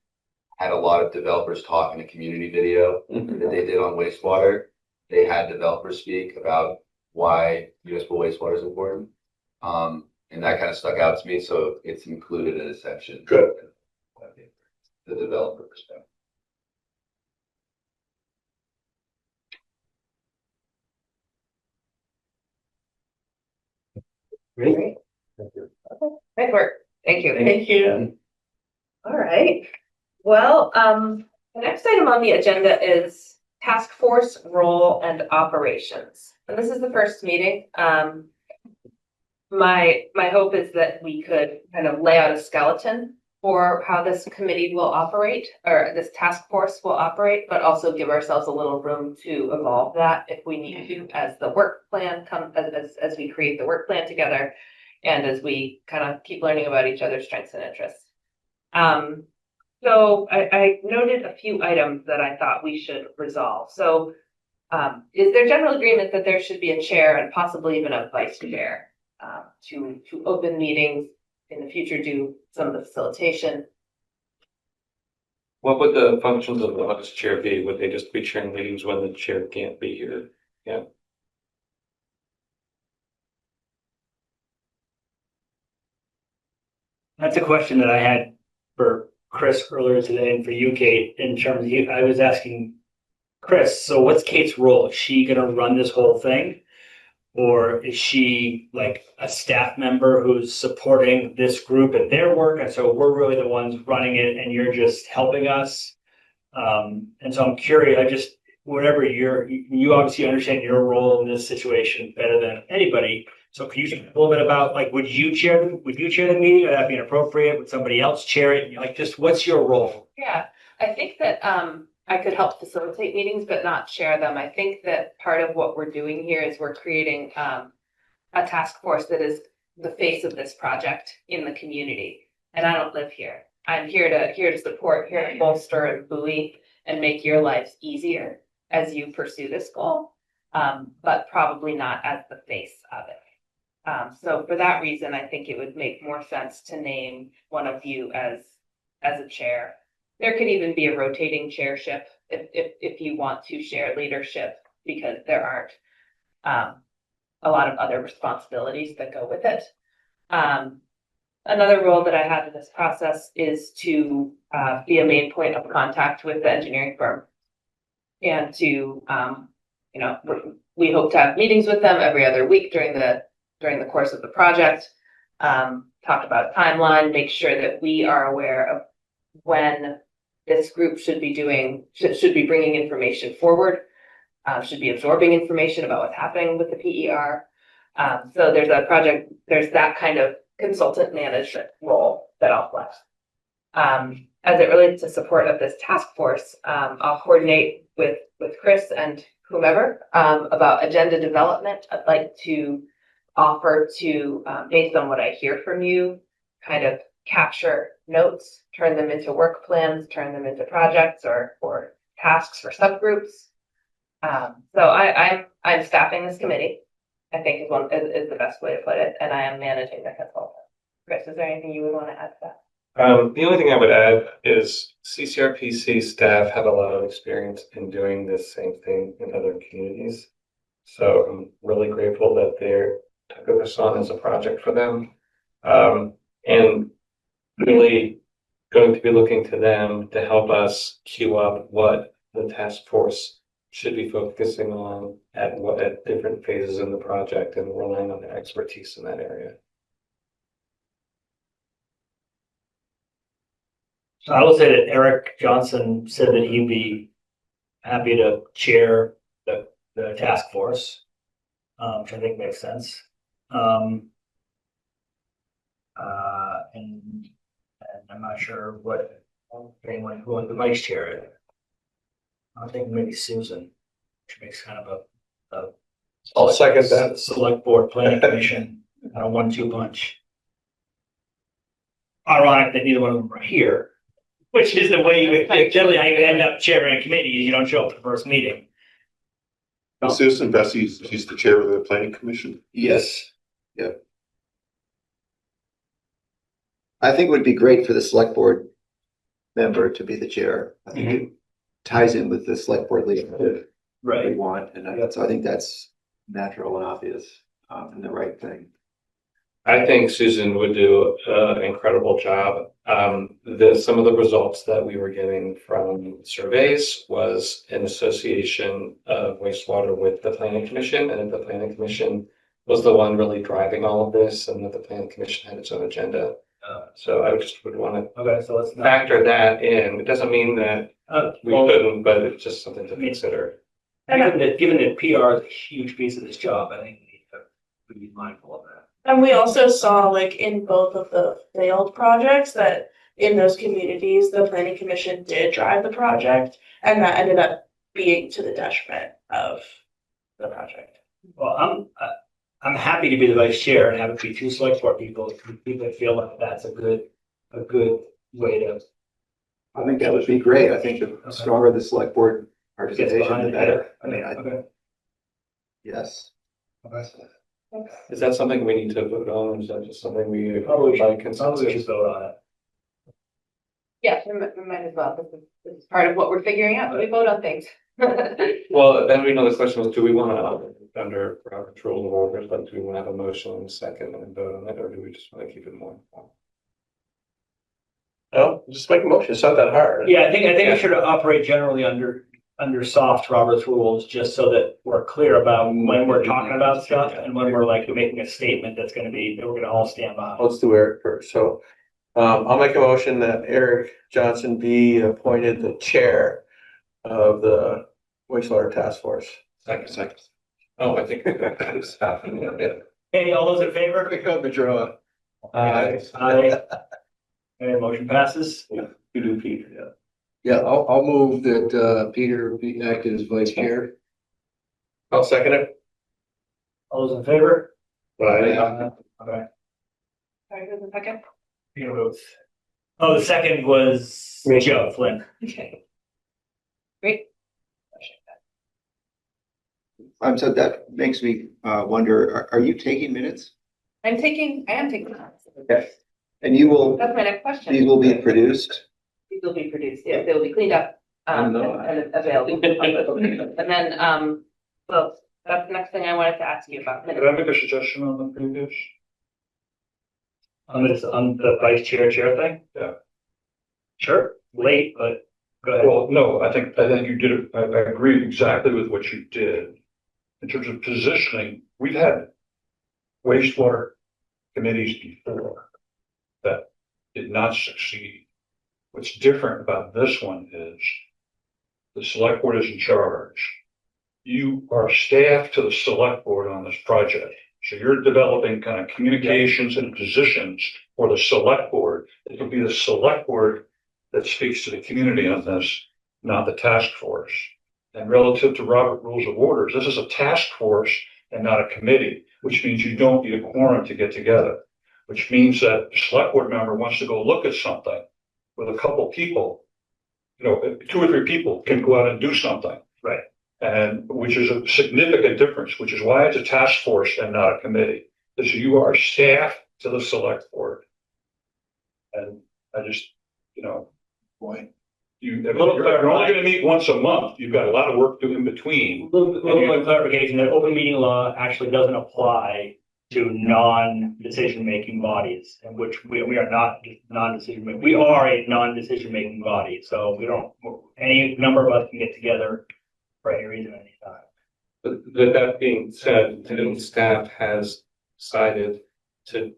had a lot of developers talk in a community video that they did on wastewater. They had developers speak about why municipal wastewater is important. And that kind of stuck out to me, so it's included in a section. Good. The developer perspective. Great. Thank you. Nice work. Thank you. Thank you. All right. Well, the next item on the agenda is task force role and operations. And this is the first meeting. My hope is that we could kind of lay out a skeleton for how this committee will operate, or this task force will operate, but also give ourselves a little room to evolve that if we need to, as the work plan comes, as we create the work plan together, and as we kind of keep learning about each other's strengths and interests. So I noted a few items that I thought we should resolve. So is there general agreement that there should be a chair and possibly even a vice chair to open meetings, in the future do some of the facilitation? What would the functions of the vice chair be? Would they just be chairing meetings when the chair can't be here? Yeah. That's a question that I had for Chris earlier today and for you, Kate, in terms of I was asking Chris, so what's Kate's role? Is she going to run this whole thing? Or is she like a staff member who's supporting this group at their work? And so we're really the ones running it and you're just helping us. And so I'm curious, whatever you obviously understand your role in this situation better than anybody. So can you talk a little bit about, like, would you chair the meeting? Would that be inappropriate? Would somebody else chair it? Like, just what's your role? Yeah, I think that I could help facilitate meetings, but not chair them. I think that part of what we're doing here is we're creating a task force that is the face of this project in the community. And I don't live here. I'm here to support, here to bolster and buoy and make your lives easier as you pursue this goal, but probably not as the face of it. So for that reason, I think it would make more sense to name one of you as a chair. There could even be a rotating chairship if you want to share leadership, because there aren't a lot of other responsibilities that go with it. Another role that I have in this process is to be a main point of contact with the engineering firm, and to we hope to have meetings with them every other week during the course of the project. Talk about timeline, make sure that we are aware of when this group should be bringing information forward, should be absorbing information about what's happening with the PER. So there's that kind of consultant management role that I'll play. As it relates to support of this task force, I'll coordinate with Chris and whomever about agenda development. I'd like to offer to, based on what I hear from you, kind of capture notes, turn them into work plans, turn them into projects or tasks for subgroups. So I'm staffing this committee, I think is the best way to put it, and I am managing the consultant. Chris, is there anything you would want to add to that? The only thing I would add is CCRPC staff have a lot of experience in doing this same thing in other communities. So I'm really grateful that they're took this on as a project for them. And really going to be looking to them to help us queue up what the task force should be focusing on at different phases in the project, and relying on their expertise in that area. So I will say that Eric Johnson said that he'd be happy to chair the task force, which I think makes sense. And I'm not sure what anyone who wants the vice chair it. I think maybe Susan, which makes kind of a I'll second that. select board planning commission, kind of 1-2 punch. Ironic that neither one of them are here, which is the way generally how you end up chairing a committee. You don't show up at the first meeting. Susan Bessie, she's the chair of the planning commission. Yes. Yep. I think it would be great for the select board member to be the chair. I think it ties in with the select board leadership we want, and so I think that's natural and obvious and the right thing. I think Susan would do an incredible job. Some of the results that we were getting from surveys was an association of wastewater with the planning commission, and the planning commission was the one really driving all of this, and that the planning commission had its own agenda. So I would want to let's factor that in. It doesn't mean that we couldn't, but it's just something to consider. Given that PR is a huge piece of this job, I think we need to be mindful of that. And we also saw, like, in both of the failed projects, that in those communities, the planning commission did drive the project, and that ended up being to the detriment of the project. Well, I'm happy to be the vice chair and have it be 2 select board people that feel like that's a good way to. I think that would be great. I think the stronger the select board Gets participation, behind the it. better. I mean, yes. Is that something we need to vote on, or is that just something we Probably by should consensus? vote on it. Yeah, we might as well. This is part of what we're figuring out. We vote on things. Well, then we know the question was, do we want to, under Robert's rules of order, like, do we want to have a motion and a second and vote on it, or do we just want to keep it more informal? No, just make a motion. It's not that hard. Yeah, I think we should operate generally under soft Robert's rules, just so that we're clear about when we're talking about stuff and when we're like making a statement that we're gonna all stand by. Let's do Eric first. So I'll make a motion that Eric Johnson be appointed the chair of the wastewater task force. Second. Oh, I think that is happening. Yeah. Hey, all those in favor? Pick up the draw. Aye. And motion passes. You do, Peter. Yeah. Yeah, I'll move that Peter be acted as vice chair. I'll second it. All those in favor? Right. Okay. Sorry, who's the second? Peter votes. Oh, the second was Me. Joe Flynn. Okay. Great. So that makes me wonder, are you taking minutes? I am taking. Okay. And you will, That's my next question. these will be produced? they'll be produced, yeah, they'll be cleaned up, and available. And then, well, that's the next thing I wanted to ask you about. Could I make a suggestion on the previous? On the vice chair thing? Yeah. Sure, late, but go ahead. Well, no, I think you did it. I agree exactly with what you did. In terms of positioning, we've had wastewater committees before that did not succeed. What's different about this one is the select board is in charge. You are staff to the select board on this project. So you're developing kind of communications and positions for the select board. It will be the select board that speaks to the community on this, not the task force. And relative to Robert Rules of Orders, this is a task force and not a committee, which means you don't need a quorum to get together, which means that the select board member wants to go look at something with a couple people, 2 or 3 people can go out and do something. Right. And which is a significant difference, which is why it's a task force and not a committee. Because you are staff to the select board. And I just, Why? you're only gonna meet once a month. You've got a lot of work to do in between. A little bit of clarification, that open meeting law actually doesn't apply to non-decision making bodies, in which we are not non-decision making. We are a non-decision making body, so we don't, any number of us can get together for any reason at any time. But that being said, the staff has decided to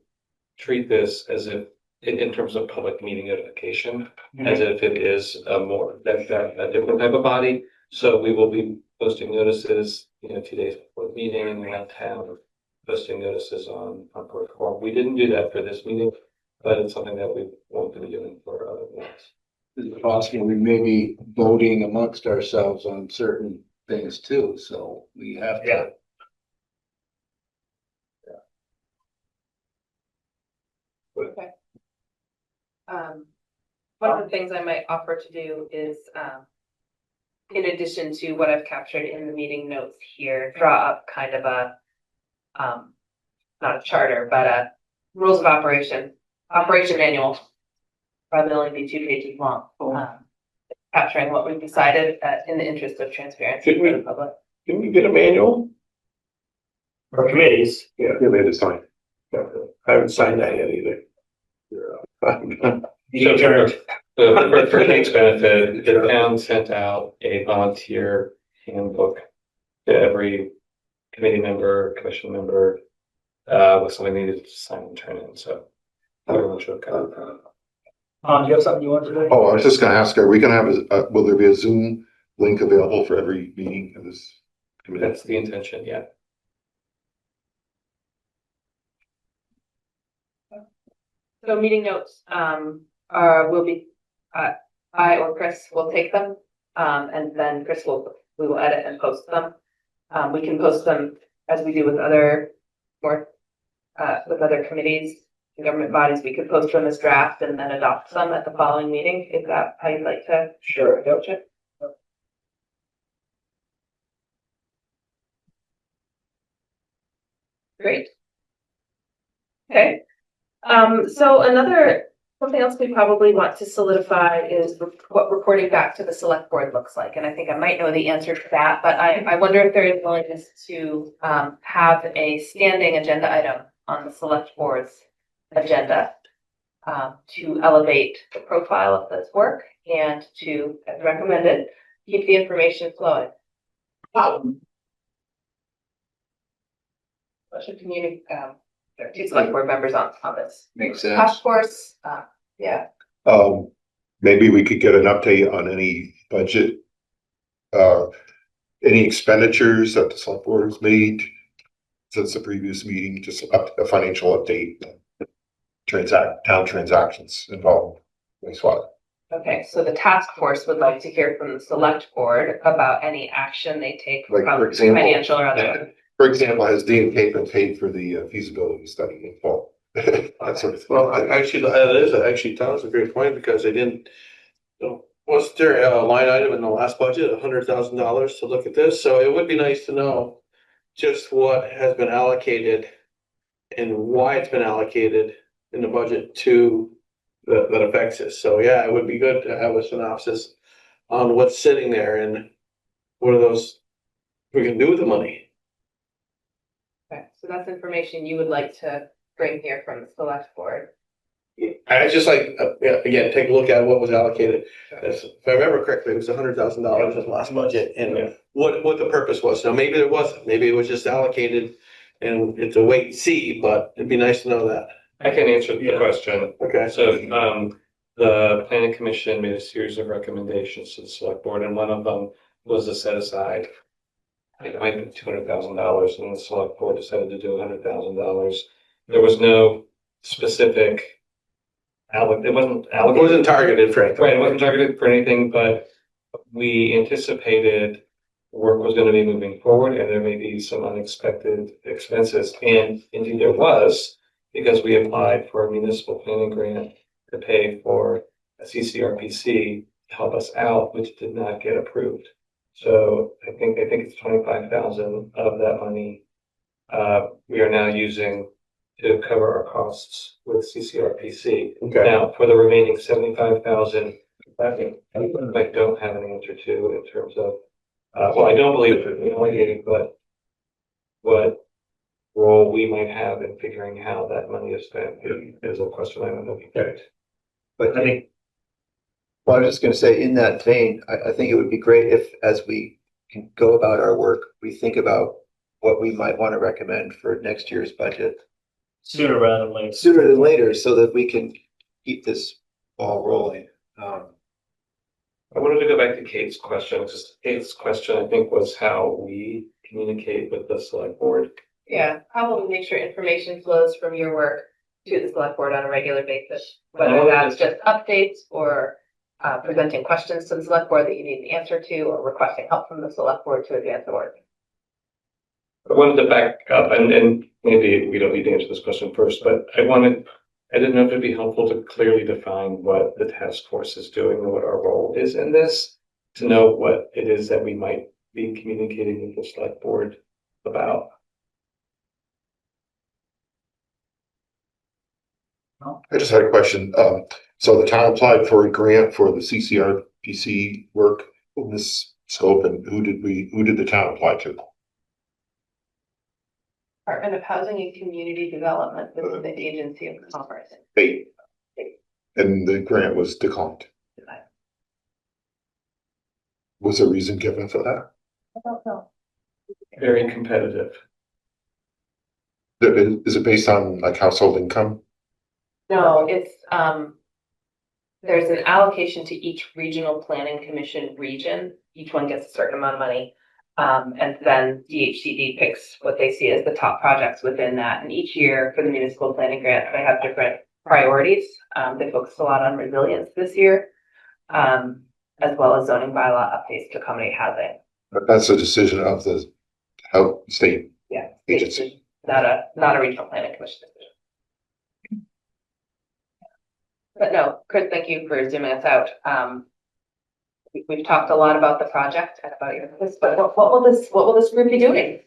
treat this as if, in terms of public meeting notification, as if it is a different type of body. So we will be posting notices, 2 days before the meeting, around town, posting notices on Port Forum. We didn't do that for this meeting, but it's something that we won't be doing for other meetings. Is it possible we may be voting amongst ourselves on certain things too, so we have to. Yeah. Okay. One of the things I might offer to do is, in addition to what I've captured in the meeting notes here, draw up kind of a, not a charter, but a rules of operation manual. Probably only be 2 pages long, capturing what we've decided in the interest of transparency for the public. Can we get a manual? For committees, Yeah, they had to sign. I haven't signed that yet either. For Kate's benefit, the town sent out a volunteer handbook to every committee member, commission member, with something needed to sign and turn in, so everyone should have got it. do you have something you want to say? Oh, I was just gonna ask, are we gonna have, will there be a Zoom link available for every meeting of this committee? That's the intention, yeah. So meeting notes, will be, I or Chris will take them, and then we will edit and post them. We can post them as we do with other committees and government bodies. We could post them as draft and then adopt them at the following meeting. Is that how you'd like to? Sure. Approach it? Great. Okay. So something else we probably want to solidify is what reporting back to the select board looks like. And I think I might know the answer to that, but I wonder if there is willingness to have a standing agenda item on the select board's agenda to elevate the profile of this work and to, as recommended, keep the information flowing. Special community, there are 2 select board members on this Makes sense. task force. Yeah. Maybe we could get an update on any budget, any expenditures that the select board has made since the previous meeting, just a financial update, town transactions involved wastewater. Okay, so the task force would like to hear from the select board about any action they take Like, from for example, financial or other. For example, has D&K been paid for the feasibility study in full? That sort of thing. Well, actually, Tom's a great point because they didn't, wasn't there a line item in the last budget, $100,000 to look at this? So it would be nice to know just what has been allocated and why it's been allocated in the budget to that affects this. So yeah, it would be good to have a synopsis on what's sitting there and what are those we can do with the money. Okay, so that's information you would like to bring here from the select board. I just like, yeah, again, take a look at what was allocated. If I remember correctly, it was $100,000 in the last budget and what the purpose was. Now, maybe there wasn't, maybe it was just allocated and it's a wait and see, but it'd be nice to know that. I can answer the question. Okay. So, the planning commission made a series of recommendations to the select board, and one of them was to set aside, I think it might have been $200,000, and the select board decided to do $100,000. There was no specific it wasn't It allocated. wasn't targeted for anything. Right, it wasn't targeted for anything, but we anticipated work was gonna be moving forward and there may be some unexpected expenses. And indeed there was, because we applied for a municipal planning grant to pay for a CCRPC to help us out, which did not get approved. So I think it's 25,000 of that money we are now using to cover our costs with CCRPC. Okay. Now, for the remaining 75,000, I don't have an answer to in terms of, well, I don't believe it's allocated, but what role we might have in figuring how that money is spent is a question I'm looking at. But I think, well, I was just going to say, in that vein, I think it would be great if, as we can go about our work, we think about what we might want to recommend for next year's budget Sooner rather than later. sooner than later, so that we can keep this ball rolling. I wanted to go back to Kate's question, because Kate's question, I think, was how we communicate with the select board. Yeah, how will we make sure information flows from your work to the select board on a regular basis? Whether that's just updates or presenting questions to the select board that you need the answer to, or requesting help from the select board to advance the work. I wanted to back up, and maybe we don't need to answer this question first, but I didn't know if it'd be helpful to clearly define what the task force is doing and what our role is in this, to know what it is that we might be communicating with the select board about. I just had a question. So the town applied for a grant for the CCRPC work in this scope, and who did the town apply to? Department of Housing and Community Development with the Agency of Commerce. State. And the grant was declined. Was there a reason given for that? I don't know. Very competitive. Is it based on like household income? No, it's, there's an allocation to each regional planning commission region. Each one gets a certain amount of money. And then DHCD picks what they see as the top projects within that. And each year for the municipal planning grant, they have different priorities. They focus a lot on resilience this year, as well as zoning bylaw updates to accommodate housing. But that's a decision of the health state Yeah, agency. not a regional planning commission decision. But no, Chris, thank you for zooming us out. We've talked a lot about the project and about your list, but what will this group be doing?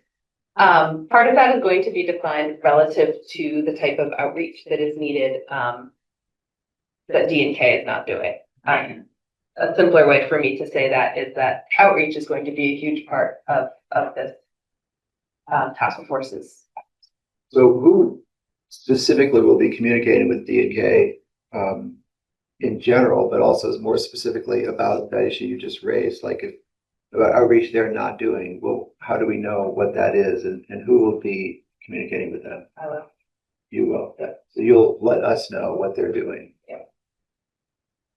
Part of that is going to be defined relative to the type of outreach that is needed, that D&K is not doing. A simpler way for me to say that is that outreach is going to be a huge part of this task force's. So who specifically will be communicating with D&K in general, but also more specifically about that issue you just raised, like if about outreach they're not doing? Well, how do we know what that is, and who will be communicating with them? I will. You will. Yeah. So you'll let us know what they're doing.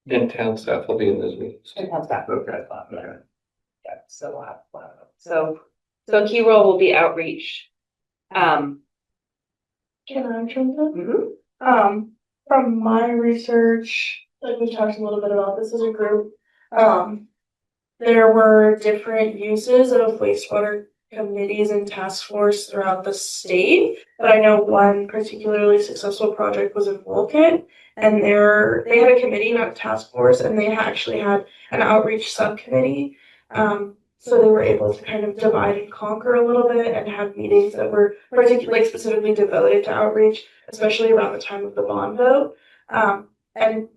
And town staff will be in those meetings. And comes back. Okay. Yeah. Yeah, so we'll have so a key role will be outreach. Can I jump in? Mhm. From my research, like we've talked a little bit about this as a group, there were different uses of wastewater committees and task force throughout the state, but I know one particularly successful project was in Wolcott, and they had a committee, not a task force, and they actually had an outreach subcommittee. So they were able to kind of divide and conquer a little bit and have meetings that were particularly specifically devoted to outreach, especially around the time of the bond vote. and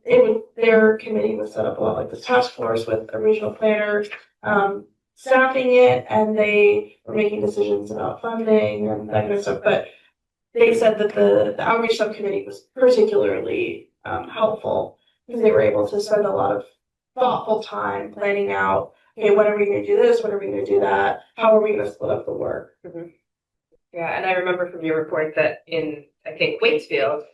their committee was set up a lot like this task force with a regional planner, staffing it, and they were making decisions about funding and that kind of stuff. But they said that the outreach subcommittee was particularly helpful because they were able to spend a lot of thoughtful time planning out, okay, when are we going to do this? When are we going to do that? How are we going to split up the work? Mm-hmm. Yeah, and I remember from your report that in, I think, Waitsfield,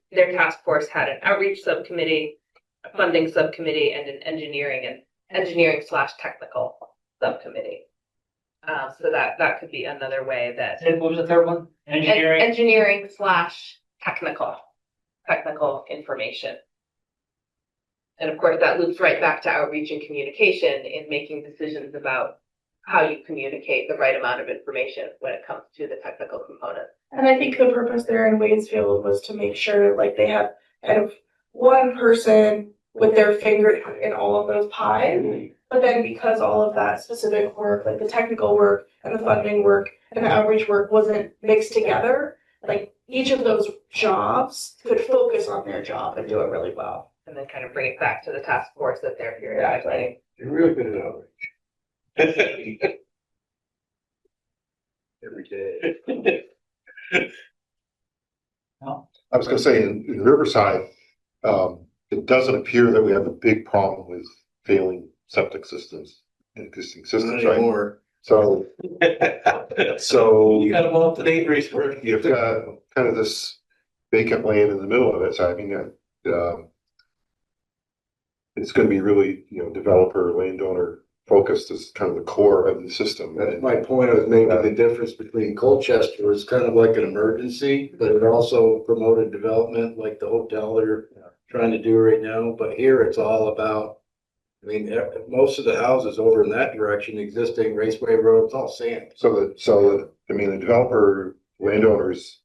their task force had an outreach subcommittee, a funding subcommittee, and an engineering/technical subcommittee. So that could be another way that And what was the third one? Engineering? Engineering/technical information. And of course, that loops right back to outreach and communication in making decisions about how you communicate the right amount of information when it comes to the technical component. And I think the purpose there in Waitsfield was to make sure like they had kind of one person with their finger in all of those pies. But then because all of that specific work, like the technical work and the funding work and the outreach work wasn't mixed together, like each of those jobs could focus on their job and do it really well. And then kind of bring it back to the task force that they're periodically. You're really good at outreach. Every day. I was gonna say, in Riverside, it doesn't appear that we have a big problem with failing septic systems, existing systems, Not right? anymore. So, You so got them all up to date recently. you've got kind of this vacant land in the middle of it, so I mean, it's gonna be really, developer, landowner focused as kind of the core of the system. That's my point. I was making the difference between Colchester was kind of like an emergency, but it also promoted development like the hotel they're trying to do right now. But here it's all about, I mean, most of the houses over in that direction, existing Raceway Road, it's all sand. I mean, the developer, landowners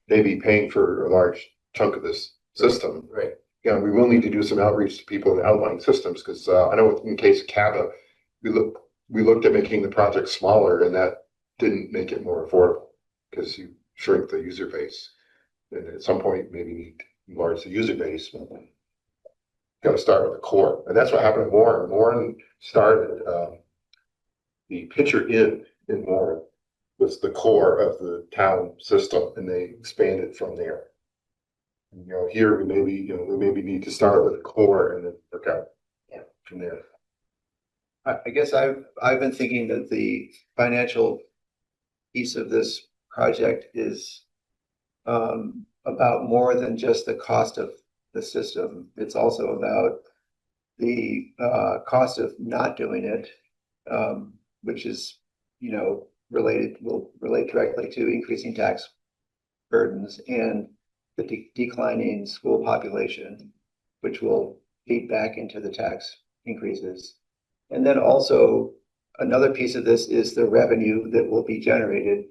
may be paying for a large chunk of this system. Right. Yeah, we will need to do some outreach to people in the outlying systems, because I know in the case of CABA, we looked at making the project smaller, and that didn't make it more affordable because you shrink the user base. And at some point, maybe need to enlarge the user base. Got to start with the core, and that's what happened at Warren. Warren started the Pitcher Inn in Warren was the core of the town system, and they expanded from there. And, here we maybe need to start with the core and then work out from there. I guess I've been thinking that the financial piece of this project is about more than just the cost of the system. It's also about the cost of not doing it, which is, will relate directly to increasing tax burdens and the declining school population, which will feed back into the tax increases. And then also another piece of this is the revenue that will be generated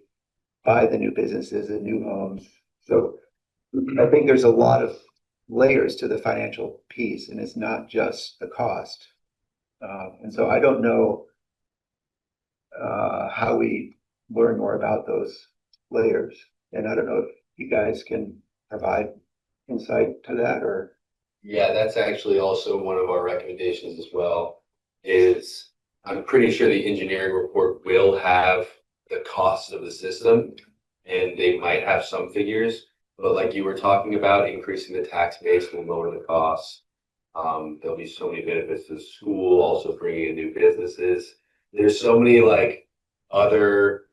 by the new businesses and new homes. So I think there's a lot of layers to the financial piece, and it's not just the cost. And so I don't know how we learn more about those layers. And I don't know if you guys can provide insight to that, or. Yeah, that's actually also one of our recommendations as well. Is I'm pretty sure the engineering report will have the cost of the system, and they might have some figures, but like you were talking about, increasing the tax base will lower the costs. There'll be so many benefits to the school, also bringing in new businesses. There's so many like other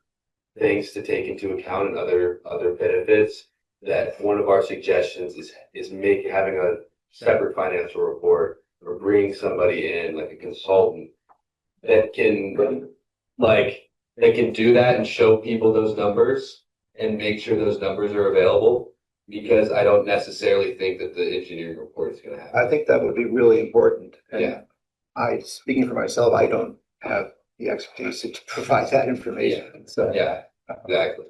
things to take into account and other benefits that one of our suggestions is having a separate financial report or bring somebody in like a consultant that can do that and show people those numbers and make sure those numbers are available, because I don't necessarily think that the engineering report is going to happen. I think that would be really important. And Yeah. Speaking for myself, I don't have the expertise to provide that information. So Yeah, exactly.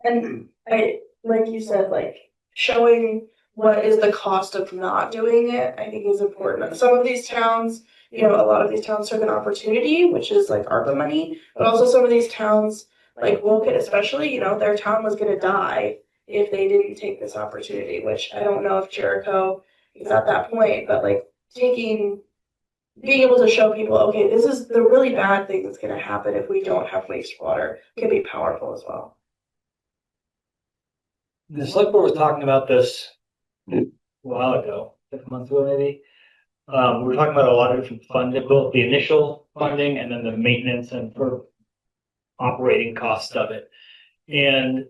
And like you said, like showing what is the cost of not doing it, I think is important. Some of these towns, a lot of these towns took an opportunity, which is like ARPA money, but also some of these towns, like Woken especially, their town was going to die if they didn't take this opportunity, which I don't know if Jericho is at that point, but like being able to show people, okay, this is the really bad thing that's going to happen if we don't have wastewater, can be powerful as well. The select board was talking about this a while ago, 6 months ago maybe. We were talking about a lot of different funding, both the initial funding and then the maintenance and sort of operating cost of it. And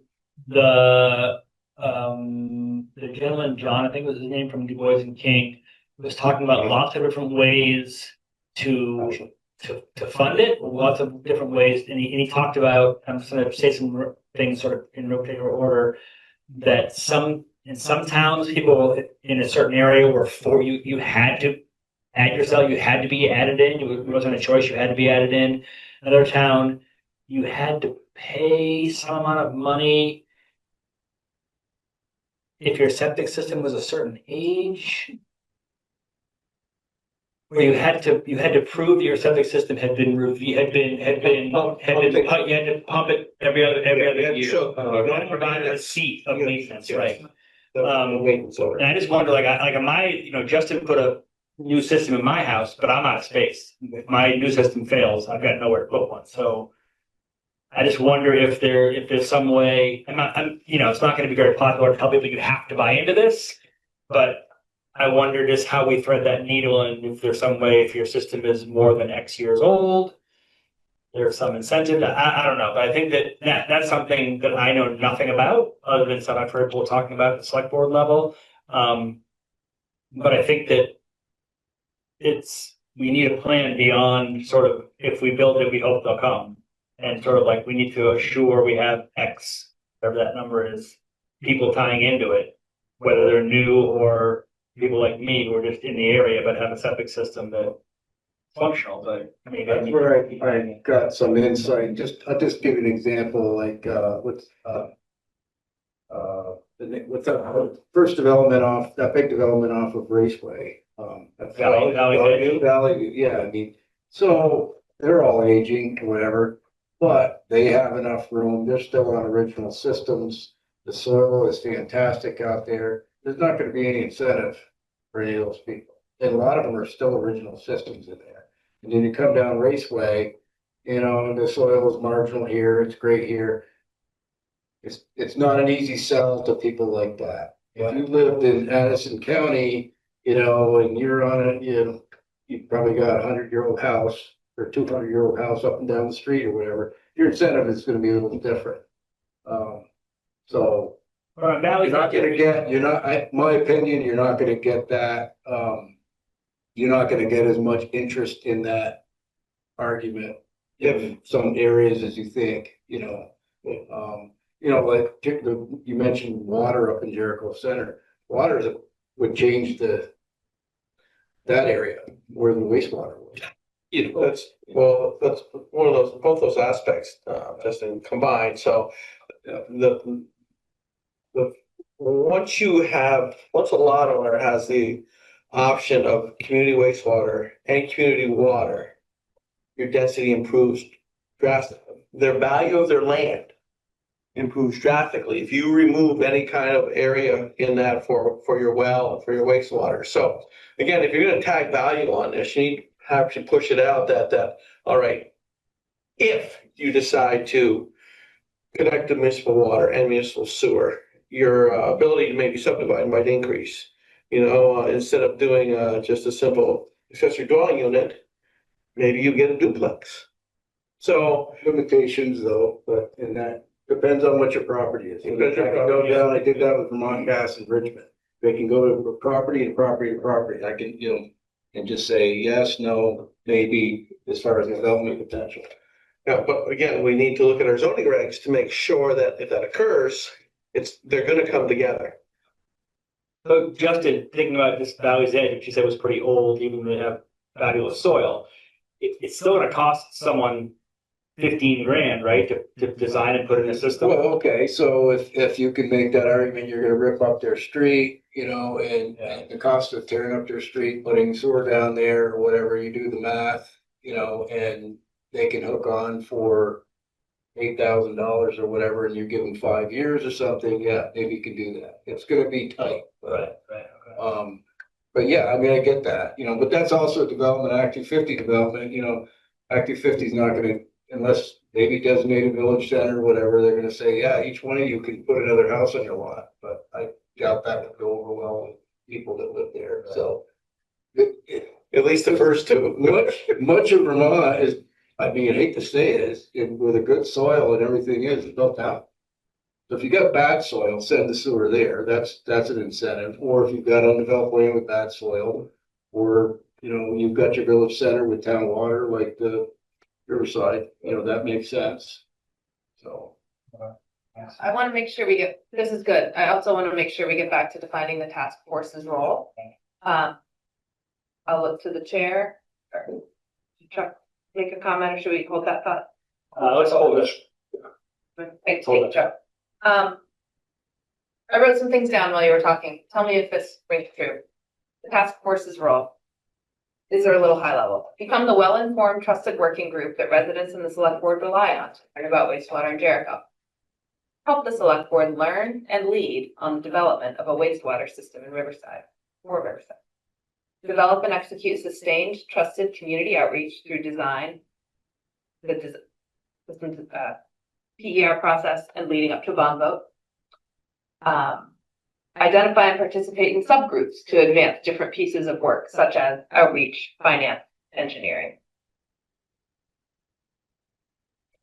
the gentleman, John, I think was his name, from Du Bois and King, was talking about lots of different ways to fund it, lots of different ways. And he talked about, I'm just going to say some things sort of in rotating order, that in some towns, people in a certain area were you had to add yourself, you had to be added in. It wasn't a choice, you had to be added in. Another town, you had to pay some amount of money if your septic system was a certain age. Where you had to prove your septic system had been you had to pump it every other year. You had to provide a receipt of maintenance, right? And I just wonder, Justin put a new system in my house, but I'm out of space. If my new system fails, I've got nowhere to put one. So I just wonder if there's some way. It's not going to be very popular to tell people you have to buy into this, but I wonder just how we thread that needle, and if there's some way, if your system is more than X years old, there's some incentive. I don't know, but I think that's something that I know nothing about, other than stuff I've heard people talking about at the select board level. But I think that we need a plan beyond sort of, if we build it, we hope they'll come, and sort of like we need to assure we have X, whatever that number is, people tying into it, whether they're new or people like me who are just in the area but have a septic system that's functional. But maybe That's where I got some insight. I'll just give you an example, like what's the first development off, that big development off of Raceway. Valley View, yeah, I mean, so they're all aging or whatever, but they have enough room. They're still on original systems. The soil is fantastic out there. There's not going to be any incentive for any of those people. And a lot of them are still original systems in there. And then you come down Raceway, the soil is marginal here, it's great here. It's not an easy sell to people like that. If you lived in Addison County, and you're on it, you've probably got a 100-year-old house or 200-year-old house up and down the street or whatever, your incentive is going to be a little different. So you're not going to get, my opinion, you're not going to get that. You're not going to get as much interest in that argument in some areas as you think, like you mentioned water up in Jericho Center. Water would change that area where the wastewater was. That's one of both those aspects, just in combined. So once a lot owner has the option of community wastewater and community water, your density improves drastically. Their value of their land improves drastically if you remove any kind of area in that for your well and for your wastewater. So again, if you're going to tag value on this, you need to actually push it out that all right, if you decide to connect to municipal water and municipal sewer, your ability to maybe subdivide might increase. Instead of doing just a simple accessory dwelling unit, maybe you get a duplex. So limitations though, but in that depends on what your property is. I did that with Vermont Gas in Richmond. They can go to property to property to property. I can, and just say yes, no, maybe as far as development potential. Yeah, but again, we need to look at our zoning regs to make sure that if that occurs, they're going to come together. So Justin, thinking about this Valley's Edge, which you said was pretty old, even though they have fabulous soil, it's still going to cost someone $15,000, right, to design and put in a system. Well, okay, so if you can make that argument, you're going to rip up their street, and the cost of tearing up their street, putting sewer down there, or whatever, you do the math, and they can hook on for, $8,000 or whatever, and you're given 5 years or something, yeah, maybe you can do that. It's gonna be tight, but, but yeah, I mean, I get that, you know, but that's also development, Act 250 development, you know, Act 250 is not gonna, unless maybe designated village center or whatever, they're gonna say, yeah, each one of you can put another house on your lot, but I doubt that would go over well with people that live there, so. At least the first two. Much of Vermont is, I mean, I hate to say it, with a good soil and everything is built out. So if you got bad soil, send the sewer there. That's an incentive. Or if you've got undeveloped land with bad soil, or, you know, you've got your village center with town water, like the Riverside, you know, that makes sense. So. I want to make sure we get, this is good. I also want to make sure we get back to defining the task force's role. I'll look to the chair. Chuck, make a comment, or should we hold that thought? Let's hold this. Thanks, Chuck. I wrote some things down while you were talking. Tell me if this rings true. The task force's role. These are a little high level. Become the well-informed, trusted working group that residents and the select board rely on to learn about wastewater in Jericho. Help the select board learn and lead on the development of a wastewater system in Riverside. Develop and execute sustained, trusted community outreach through design, the PER process, and leading up to a bond vote. Identify and participate in subgroups to advance different pieces of work, such as outreach, finance, engineering.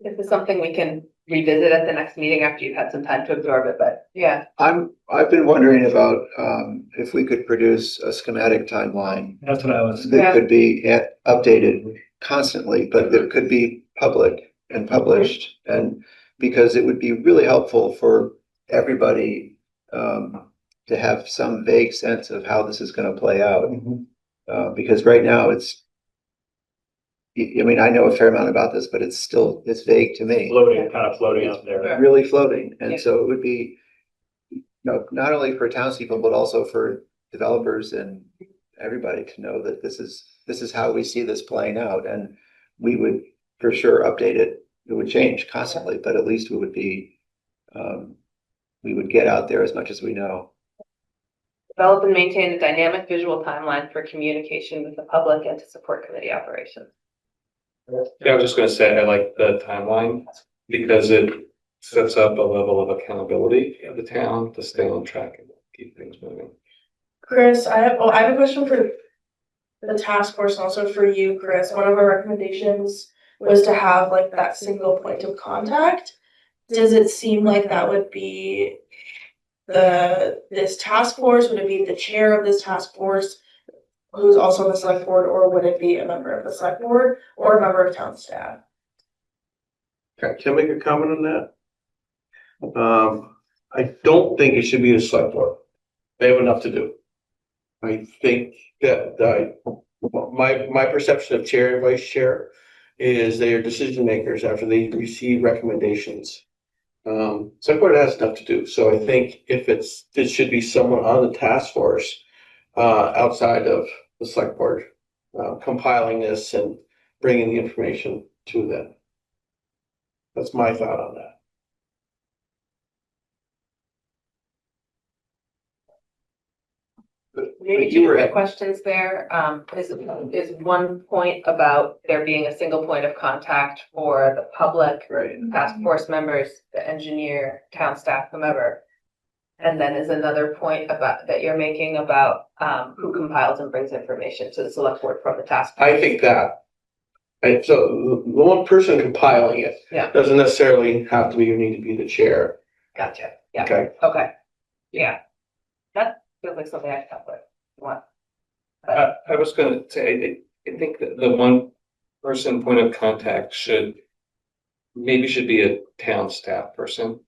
This is something we can revisit at the next meeting after you've had some time to absorb it, but yeah. I've been wondering about, if we could produce a schematic timeline That's what I was. that could be updated constantly, but that could be public and published. And because it would be really helpful for everybody, to have some vague sense of how this is going to play out. Because right now I mean, I know a fair amount about this, but it's vague to me. Floating, kind of floating out there. Really floating. And Yeah. so it would be, you know, not only for townspeople, but also for developers and everybody to know that this is how we see this playing out. And we would for sure update it. It would change constantly, but at least we would be, we would get out there as much as we know. Develop and maintain a dynamic visual timeline for communication with the public and to support committee operations. Yeah, I was just gonna say, I like the timeline because it sets up a level of accountability of the town to stay on track and keep things moving. Chris, I have a question for the task force and also for you, Chris. One of our recommendations was to have like that single point of contact. Does it seem like that would be this task force? Would it be the chair of this task force who's also on the select board, or would it be a member of the select board or a member of town staff? Okay, can I make a comment on that? I don't think it should be the select board. They have enough to do. I think that my perception of chair and vice chair is they are decision makers after they receive recommendations. Select board has enough to do. So I think if it should be someone on the task force outside of the select board compiling this and bringing the information to them. That's my thought on that. Maybe two different questions there. Is one point about there being a single point of contact for the public, Right. task force members, the engineer, town staff, whomever. And then is another point about that you're making about who compiles and brings information to the select board from the task force. I think that. And so the one person compiling it Yeah. doesn't necessarily have to be, you need to be the chair. Gotcha. Yeah. Okay. Okay. Yeah. That feels like something I can help with. What? I was gonna say, I think that the one person point of contact should be a town staff person.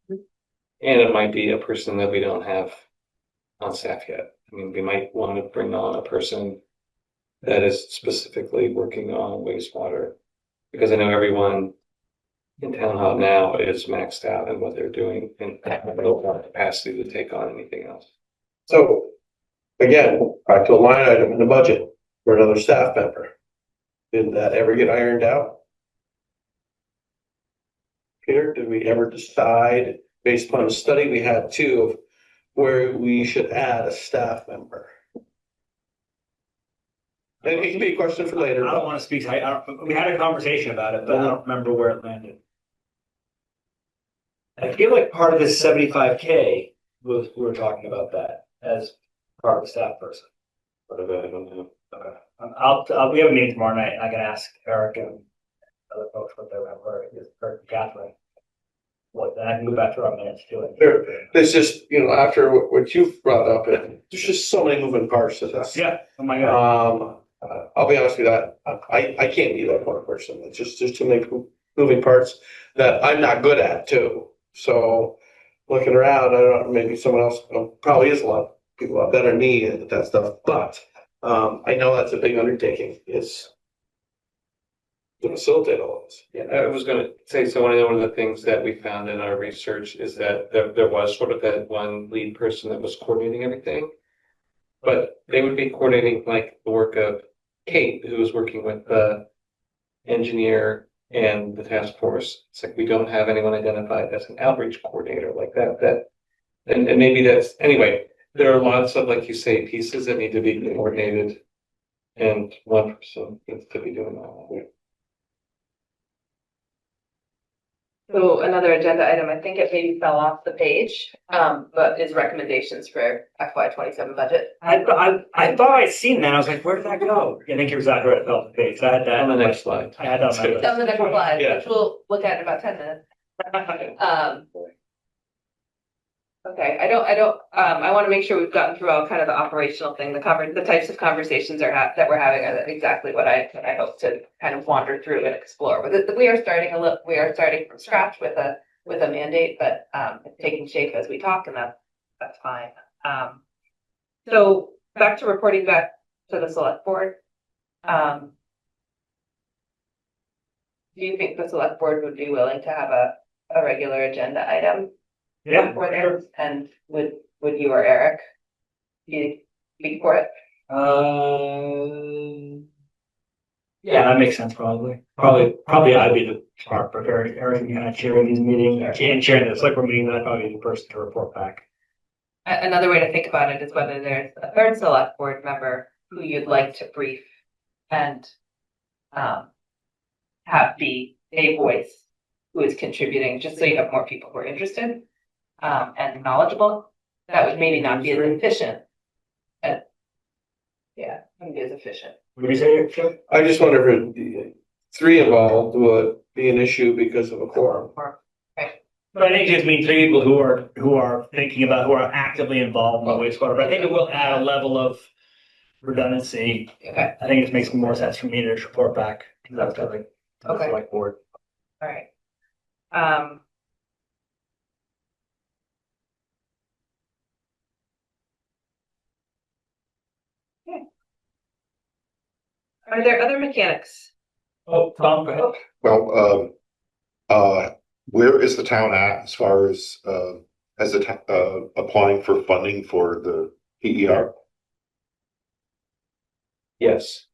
And it might be a person that we don't have on staff yet. I mean, we might want to bring on a person that is specifically working on wastewater. Because I know everyone in town hall now is maxed out in what they're doing and have no capacity to take on anything else. So again, back to a line item in the budget for another staff member. Did that ever get ironed out? Peter, did we ever decide, based upon the study we had too, of where we should add a staff member? And it can be a question for later. I don't want to speak, we had a conversation about it, but I don't remember where it landed. I feel like part of this 75K was, we were talking about that as part of the staff person. Part of it, I don't know. We have a meeting tomorrow night, and I can ask Eric and other folks what they remember, or Catherine. What, I can go back to our minutes to it. There's just, after what you've brought up, there's just so many moving parts to this. Yeah, oh my God. I'll be honest with you, that I can't be that one person. It's just, there's too many moving parts that I'm not good at too. So looking around, I don't know, maybe someone else, probably is a lot of people out better than me at that stuff, but I know that's a big undertaking, is to facilitate all this. Yeah, I was gonna say, so one of the things that we found in our research is that there was sort of that one lead person that was coordinating everything. But they would be coordinating like the work of Kate, who was working with the engineer and the task force. It's like we don't have anyone identified as an outreach coordinator like that. And maybe that's, anyway, there are lots of, like you say, pieces that need to be coordinated. And one person needs to be doing that. So another agenda item, I think it maybe fell off the page, but is recommendations for FY27 budget. I thought I'd seen that. I was like, where did that go? I think you're exactly right about the page. I had that On the next slide. I had that on my It's on the list. next slide, Yeah. which we'll look at in about 10 minutes. Okay, I want to make sure we've gotten through all kind of the operational thing, the types of conversations that we're having are exactly what I hope to kind of wander through and explore. But we are starting from scratch with a mandate, but it's taking shape as we talk, and that's fine. So back to reporting back to the select board. Do you think the select board would be willing to have a regular agenda item? Yeah, For sure. this, and would you or Eric speak for it? Yeah, that makes sense. Probably I'd be the smart prepared. Eric can kind of chair these meetings and chair the select board meeting. I'd probably be the person to report back. Another way to think about it is whether there's a third select board member who you'd like to brief and have be a voice who is contributing, just so you have more people who are interested and knowledgeable. That would maybe not be as efficient. Wouldn't be as efficient. What do you say, Joe? I just wonder if three involved would be an issue because of a quorum. But I think it just means three people who are thinking about, who are actively involved in wastewater. But I think it will add a level of redundancy. Okay. I think it makes more sense for me to report back to that the select board. All right. Are there other mechanics? Oh, Tom, go ahead. Well, where is the town at as far as applying for funding for the PER? Yes.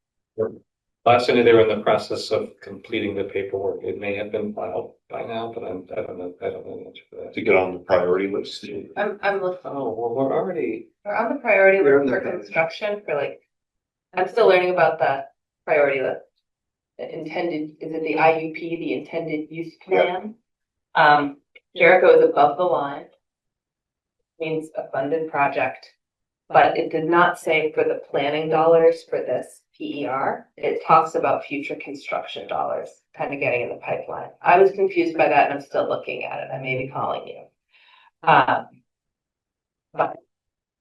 Last I knew, they were in the process of completing the paperwork. It may have been filed by now, but I don't know the answer for that. To get on the priority list? I'm looking. Oh, well, we're already. We're on the priority We're list on for the- construction for I'm still learning about the priority list. Is it the IUP, the intended use plan? Jericho is above the line. Means a funded project, but it did not say for the planning dollars for this PER. It talks about future construction dollars kind of getting in the pipeline. I was confused by that and I'm still looking at it. I may be calling you. But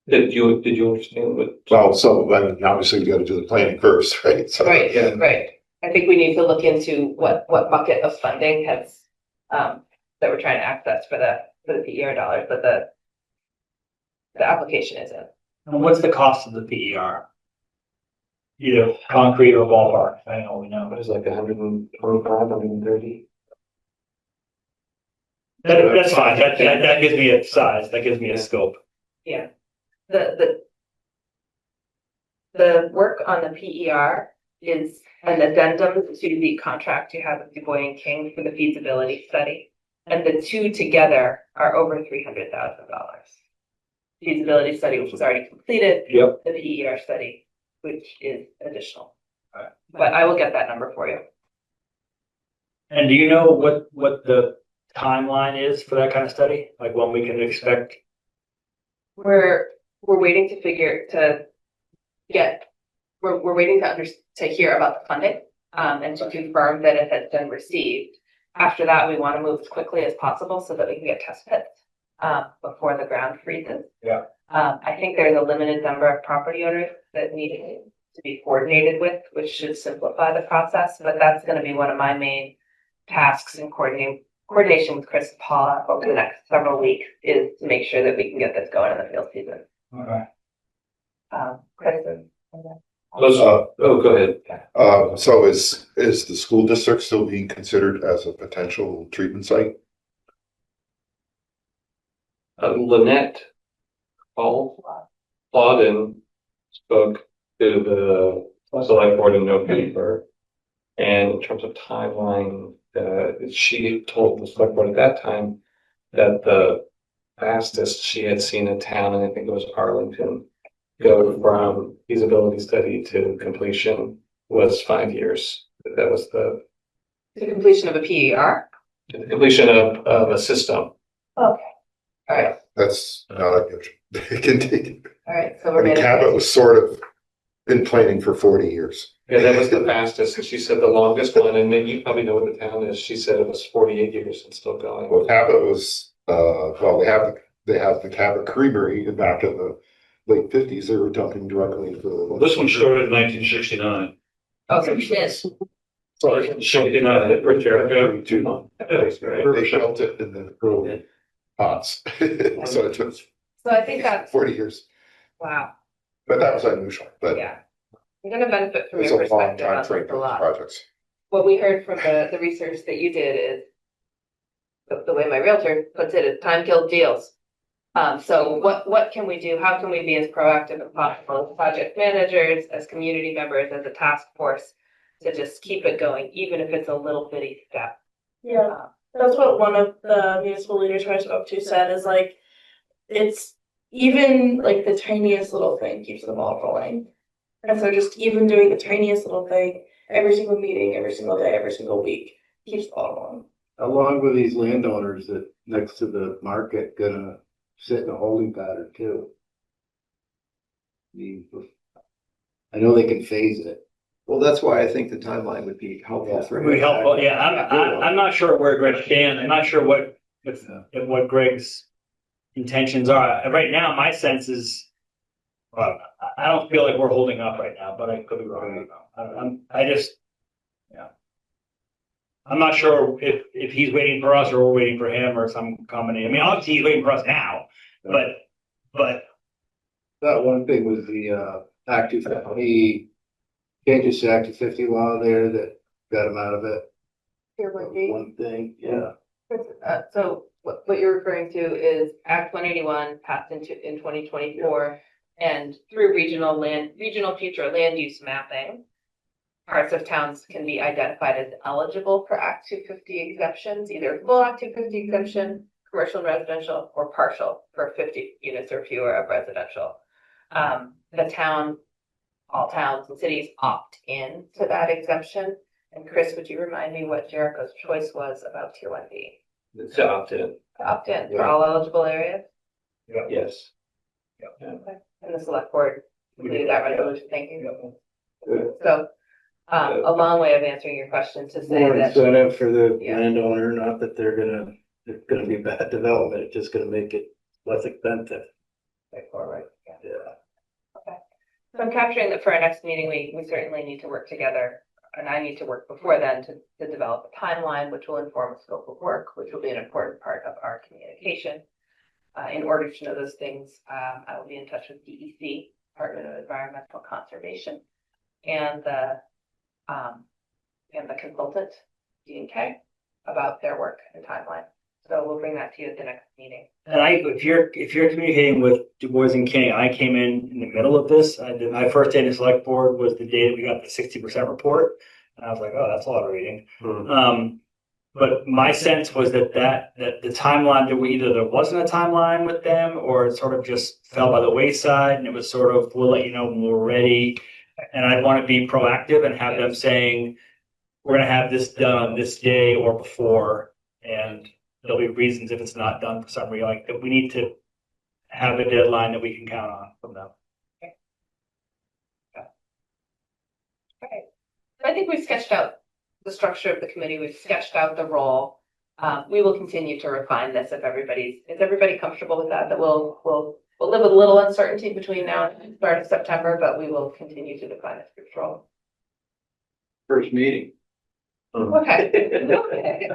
Did you understand what? Well, so I mean, obviously we got to do the planning first, right? So, right, right. I think we need to look into what bucket of funding has that we're trying to access for the PER dollars, but the application isn't. And what's the cost of the PER? Either concrete or ballpark, I know we know. What is like 125, 130? That's fine. That gives me a size. That gives me a scope. Yeah. The work on the PER is an addendum to the contract you have with Du Bois and King for the feasibility study. And the two together are over $300,000. Feasibility study, which was already completed. Yep. The PER study, which is additional. Alright. But I will get that number for you. And do you know what the timeline is for that kind of study? Like when we can expect? We're waiting we're waiting to hear about the funding, and to confirm that it has been received. After that, we want to move as quickly as possible so that we can get test pits, before the ground freezes. Yeah. I think there's a limited number of property owners that need to be coordinated with, which should simplify the process, but that's gonna be one of my main tasks in coordination with Chris and Paula over the next several weeks, is to make sure that we can get this going in the field season. Okay. Chris? Go ahead. So is the school district still being considered as a potential treatment site? Lynette Claudin spoke to the select board in November. And in terms of timeline, she told the select board at that time that the fastest she had seen a town, and I think it was Arlington, go from feasibility study to completion was 5 years. That was the completion of a PER? completion of a system. Okay. All right. That's not unusual. It can take, All right. So I we're mean, ready. Cabot was sort of been planning for 40 years. Yeah, that was the fastest. She said the longest one, and then you probably know what the town is. She said it was 48 years and still going. Well, Cabot was, well, they have the Cabot Creamery back in the late 50s. They were dumping directly into the. This one started in 1969. Oh, so she did. Sorry. 69 for Jericho. They built it in the early pots. So it took So I think that's, 40 years, wow, but that was unusual, but yeah. I'm gonna benefit from it's your a long perspective time on frame this a for these lot. projects. What we heard from the research that you did is, the way my realtor puts it, is time kills deals. So what can we do? How can we be as proactive as possible as project managers, as community members, as a task force, to just keep it going, even if it's a little bitty step? Yeah, that's what one of the municipal leaders who I spoke to said, is like, it's even like the tiniest little thing keeps the ball rolling. And so just even doing the tiniest little thing, every single meeting, every single day, every single week, keeps the ball rolling. How long were these landowners that next to the market gonna sit in a holding pattern too? I mean, I know they can phase it. Well, that's why I think the timeline would be helpful for Would be him. helpful, yeah, I'm not sure where Greg stands, I'm not sure what Greg's intentions are. Right now, my sense is, well, I don't feel like we're holding up right now, but I could be wrong. I'm not sure if he's waiting for us or we're waiting for him or some combination. I mean, obviously he's waiting for us now, but That one thing was the Act 250, changes to Act 250 law there that got him out of it. Here would be. One thing, yeah. So what you're referring to is Act 181 passed in 2024, and through regional future land use mapping, parts of towns can be identified as eligible for Act 250 exemptions, either full Act 250 exemption, commercial and residential, or partial for 50 units or fewer of residential. All towns and cities opt in to that exemption. And Chris, would you remind me what Jericho's choice was about Tier 1B? It's opt-in. Opt in for all eligible areas? Yes. Okay. And the select board completed that resolution, thank you. So, a long way of answering your question to say More that, incentive for the Yeah. landowner, not that it's gonna be bad development, it's just gonna make it less expensive. forward, yeah. Yeah. Okay. So I'm capturing that for our next meeting, we certainly need to work together, and I need to work before then to develop a timeline, which will inform a scope of work, which will be an important part of our communication. In order to know those things, I will be in touch with DEC, Department of Environmental Conservation, and the consultant, D&K, about their work and timeline. So we'll bring that to you at the next meeting. and if you're communicating with Du Bois and King, I came in the middle of this. My first day in the select board was the day that we got the 60% report, and I was like, oh, that's a lot of reading. But my sense was that the timeline that we, either there wasn't a timeline with them or it sort of just fell by the wayside and it was sort of, we'll let you know when we're ready. And I want to be proactive and have them saying, we're going to have this done on this day or before. And there'll be reasons if it's not done for some reason, like that we need to have a deadline that we can count on from them. Okay. I think we've sketched out the structure of the committee. We've sketched out the role. We will continue to refine this if everybody comfortable with that, we'll live with a little uncertainty between now and the start of September, but we will continue to define this group's role. First meeting. Okay. Okay.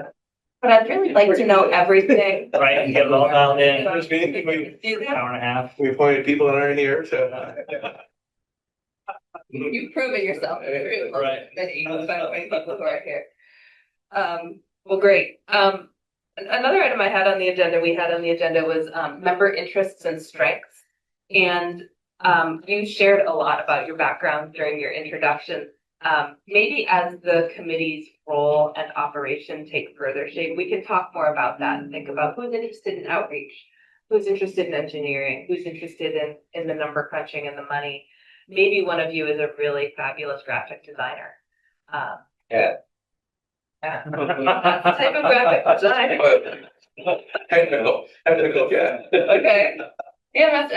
But I'd really like to know everything. Right, and get it all dialed in, First meeting, Do that. hour and a half. we appointed people that aren't here, so. You've proven yourself. Right. People who are here. Well, great. Another item we had on the agenda was member interests and strengths. And you shared a lot about your background during your introduction. Maybe as the committee's role and operation take further shape, we can talk more about that and think about who's interested in outreach, who's interested in engineering, who's interested in the number crunching and the money. Maybe one of you is a really fabulous graphic designer. Yeah. Type of graphic designer. Technical, yeah. Okay. Yeah,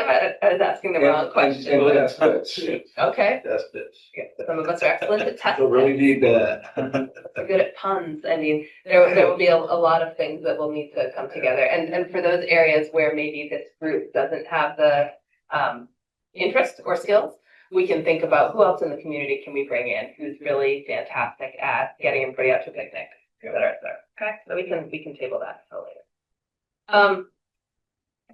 I was asking the wrong question. That's it. Okay. That's it. Yeah, some of us are excellent at testing. Don't really need that. We're good at puns. I mean, there will be a lot of things that will need to come together. And for those areas where maybe this group doesn't have the interest or skills, we can think about who else in the community can we bring in who's really fantastic at getting everybody out to a picnic, et cetera, et cetera. Okay, so we can table that for later.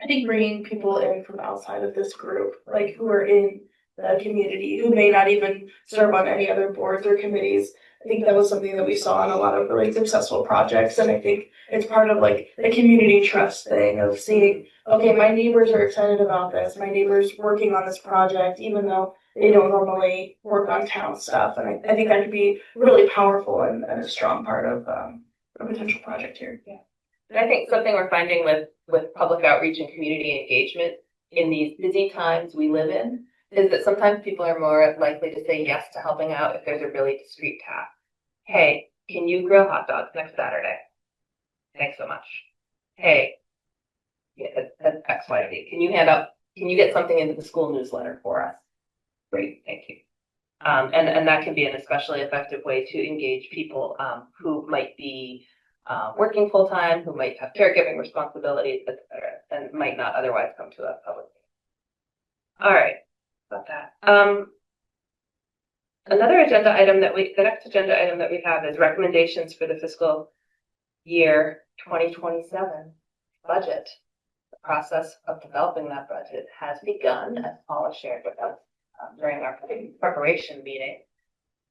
I think bringing people in from outside of this group, like who are in the community, who may not even serve on any other boards or committees. I think that was something that we saw in a lot of really successful projects. And I think it's part of like the community trust thing of seeing, okay, my neighbors are excited about this. My neighbor's working on this project, even though they don't normally work on town stuff. And I think that could be really powerful and a strong part of a potential project here. Yeah. And I think something we're finding with public outreach and community engagement in these busy times we live in is that sometimes people are more likely to say yes to helping out if there's a really discreet task. Hey, can you grill hot dogs next Saturday? Thanks so much. Hey, X, Y, Z. Can you get something into the school newsletter for us? Great, thank you. And that can be an especially effective way to engage people who might be working full time, who might have caregiving responsibilities, et cetera, and might not otherwise come to a public meeting. All right, about that. Another agenda item the next agenda item that we have is recommendations for the fiscal year 2027 budget. The process of developing that budget has begun, as Paula shared with us during our preparation meeting.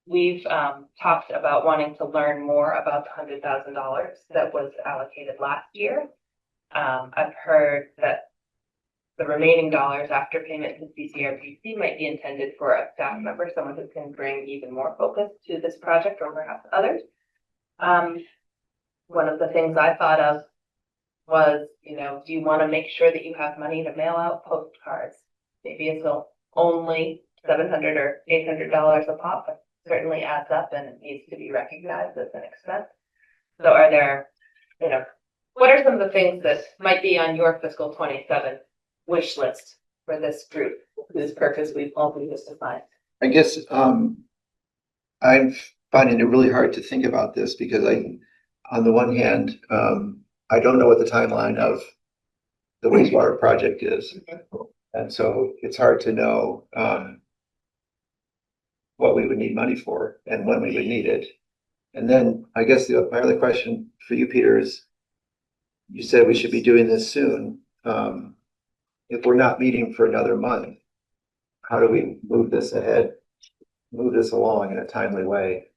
We've talked about wanting to learn more about the $100,000 that was allocated last year. I've heard that the remaining dollars after payment to CCRPC might be intended for a staff member, someone who can bring even more focus to this project or perhaps others. One of the things I thought of was, do you want to make sure that you have money to mail out postcards? Maybe it's only $700 or $800 a pop, but certainly adds up and it needs to be recognized as an expense. So are there, what are some of the things that might be on your fiscal 27 wish list for this group whose purpose we've all been just defined? I guess I'm finding it really hard to think about this because on the one hand, I don't know what the timeline of the wastewater project is. And so it's hard to know what we would need money for and when we would need it. And then I guess my other question for you, Peter, is you said we should be doing this soon. If we're not meeting for another month, how do we move this ahead, move this along in a timely way?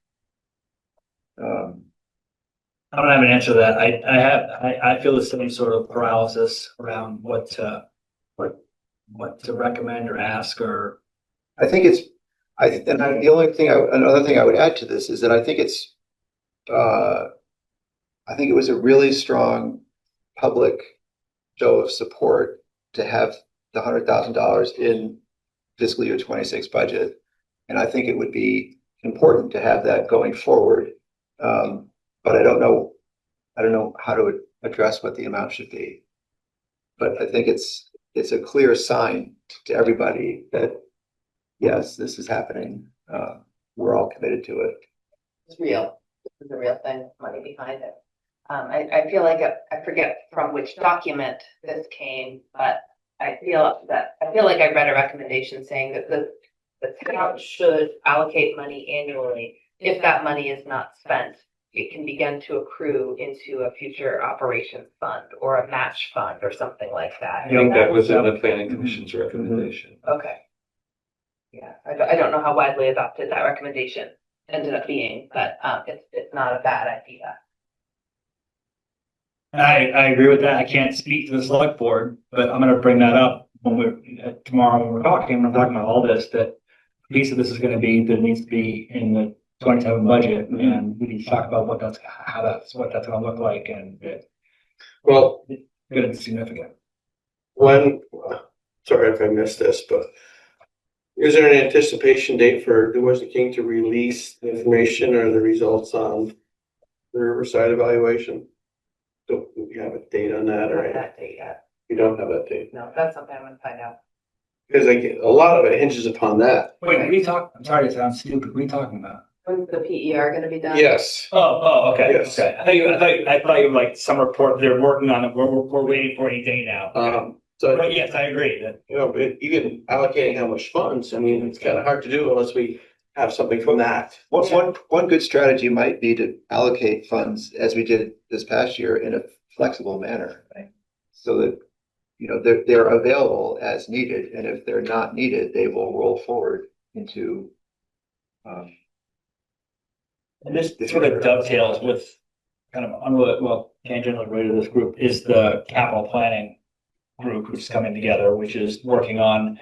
I don't have an answer to that. I feel the same sort of paralysis around what to recommend or ask or. I think it's, another thing I would add to this is that I think it's, I think it was a really strong public show of support to have the $100,000 in fiscal year 26 budget. And I think it would be important to have that going forward. But I don't know how to address what the amount should be. But I think it's a clear sign to everybody that, yes, this is happening. We're all committed to it. It's real. This is a real thing, money behind it. I feel like I forget from which document this came, but I feel like I read a recommendation saying that the town should allocate money annually. If that money is not spent, it can begin to accrue into a future operations fund or a match fund or something like that. I think that was in the planning commission's recommendation. Okay. Yeah, I don't know how widely adopted that recommendation ended up being, but it's not a bad idea. I agree with that. I can't speak to the select board, but I'm gonna bring that up when tomorrow when we're talking about all this, that a piece of this is gonna be, that needs to be in the 27 budget, and we need to talk about what that's gonna look like, and Well, it's gonna be significant. sorry if I missed this, but is there an anticipation date for the King to release the information or the results on the Riverside evaluation? Do we have a date on that, I don't or have that date yet. you don't have that date? No, that's something I'm gonna find out. Because a lot of it hinges upon that. Wait, what are you talking? I'm sorry to sound stupid. What are you talking about? When's the PER gonna be done? Yes. Okay. Yes. Okay. I thought you were like some report they're working on it. We're waiting for any day now. So, But yes, I agree that you know, but even allocating how much funds, I mean, it's kind of hard to do unless we have something from that. One good strategy might be to allocate funds as we did this past year in a flexible manner, right? So that, you know, they're available as needed, and if they're not needed, they will roll forward into. and this sort of dovetails with kind of unrelated, well, tangentially related to this group is the capital planning group, which is coming together, which is working on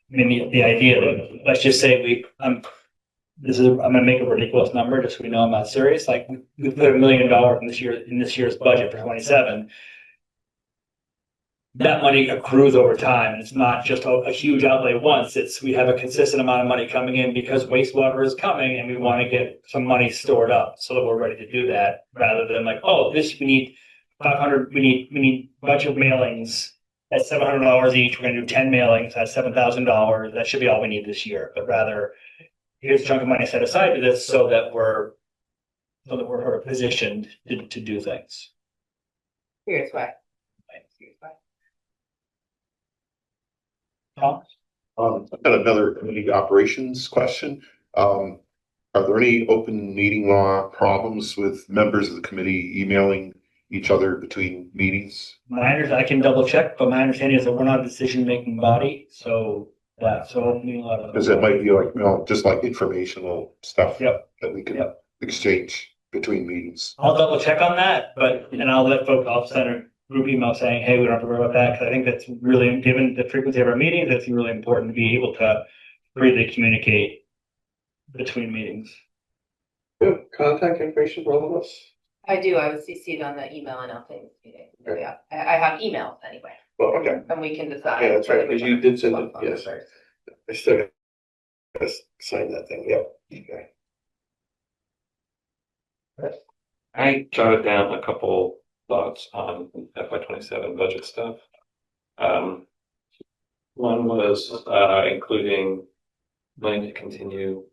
maybe the idea that, let's just say I'm gonna make a ridiculous number just so we know I'm not serious. Like we put $1 million in this year's budget for 27. That money accrues over time. It's not just a huge outlay once. We have a consistent amount of money coming in because wastewater is coming and we want to get some money stored up so that we're ready to do that, rather than like, oh, we need 500, we need a bunch of mailings at $700 each. We're gonna do 10 mailings at $7,000. That should be all we need this year. But rather, here's a chunk of money set aside to this so that we're sort of positioned to do things. Here's why. Tom? I've got another committee operations question. Are there any open meeting law problems with members of the committee emailing each other between meetings? I can double check, but my understanding is that we're not a decision-making body, so Because it might be like, you know, just like informational stuff Yep. that we can Yep. exchange between meetings. I'll double check on that, and I'll let folks, I'll send a group email saying, hey, we don't have to worry about that, because I think that's really, given the frequency of our meetings, that's really important to be able to freely communicate between meetings. Good. Contact information for all of us. I do. I was CC'd on the email announcing this meeting. So, Okay. yeah, I have emails anyway, Well, okay. and we can decide. Yeah, that's right, whether we because you want did send to it, vote on yes. first. I still gotta sign that thing. Yep. Okay. I jotted down a couple thoughts on FY27 budget stuff. One was including money to continue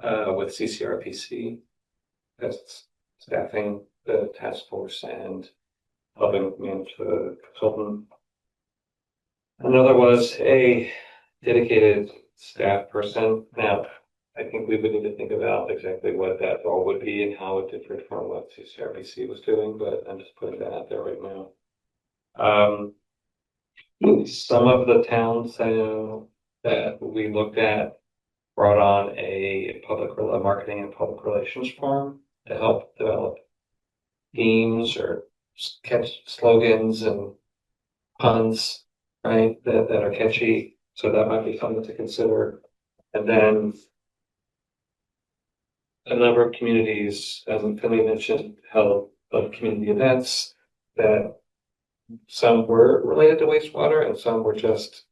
with CCRPC as staffing the task force and helping manage the consultant. Another was a dedicated staff person. Now, I think we would need to think about exactly what that role would be and how it differed from what CCRBC was doing, but I'm just putting that out there right now. Some of the towns I know that we looked at brought on a marketing and public relations firm to help develop themes or catch slogans and puns, right, that are catchy. So that might be something to consider. And then a number of communities, as Finley mentioned, held of community events that some were related to wastewater and some were just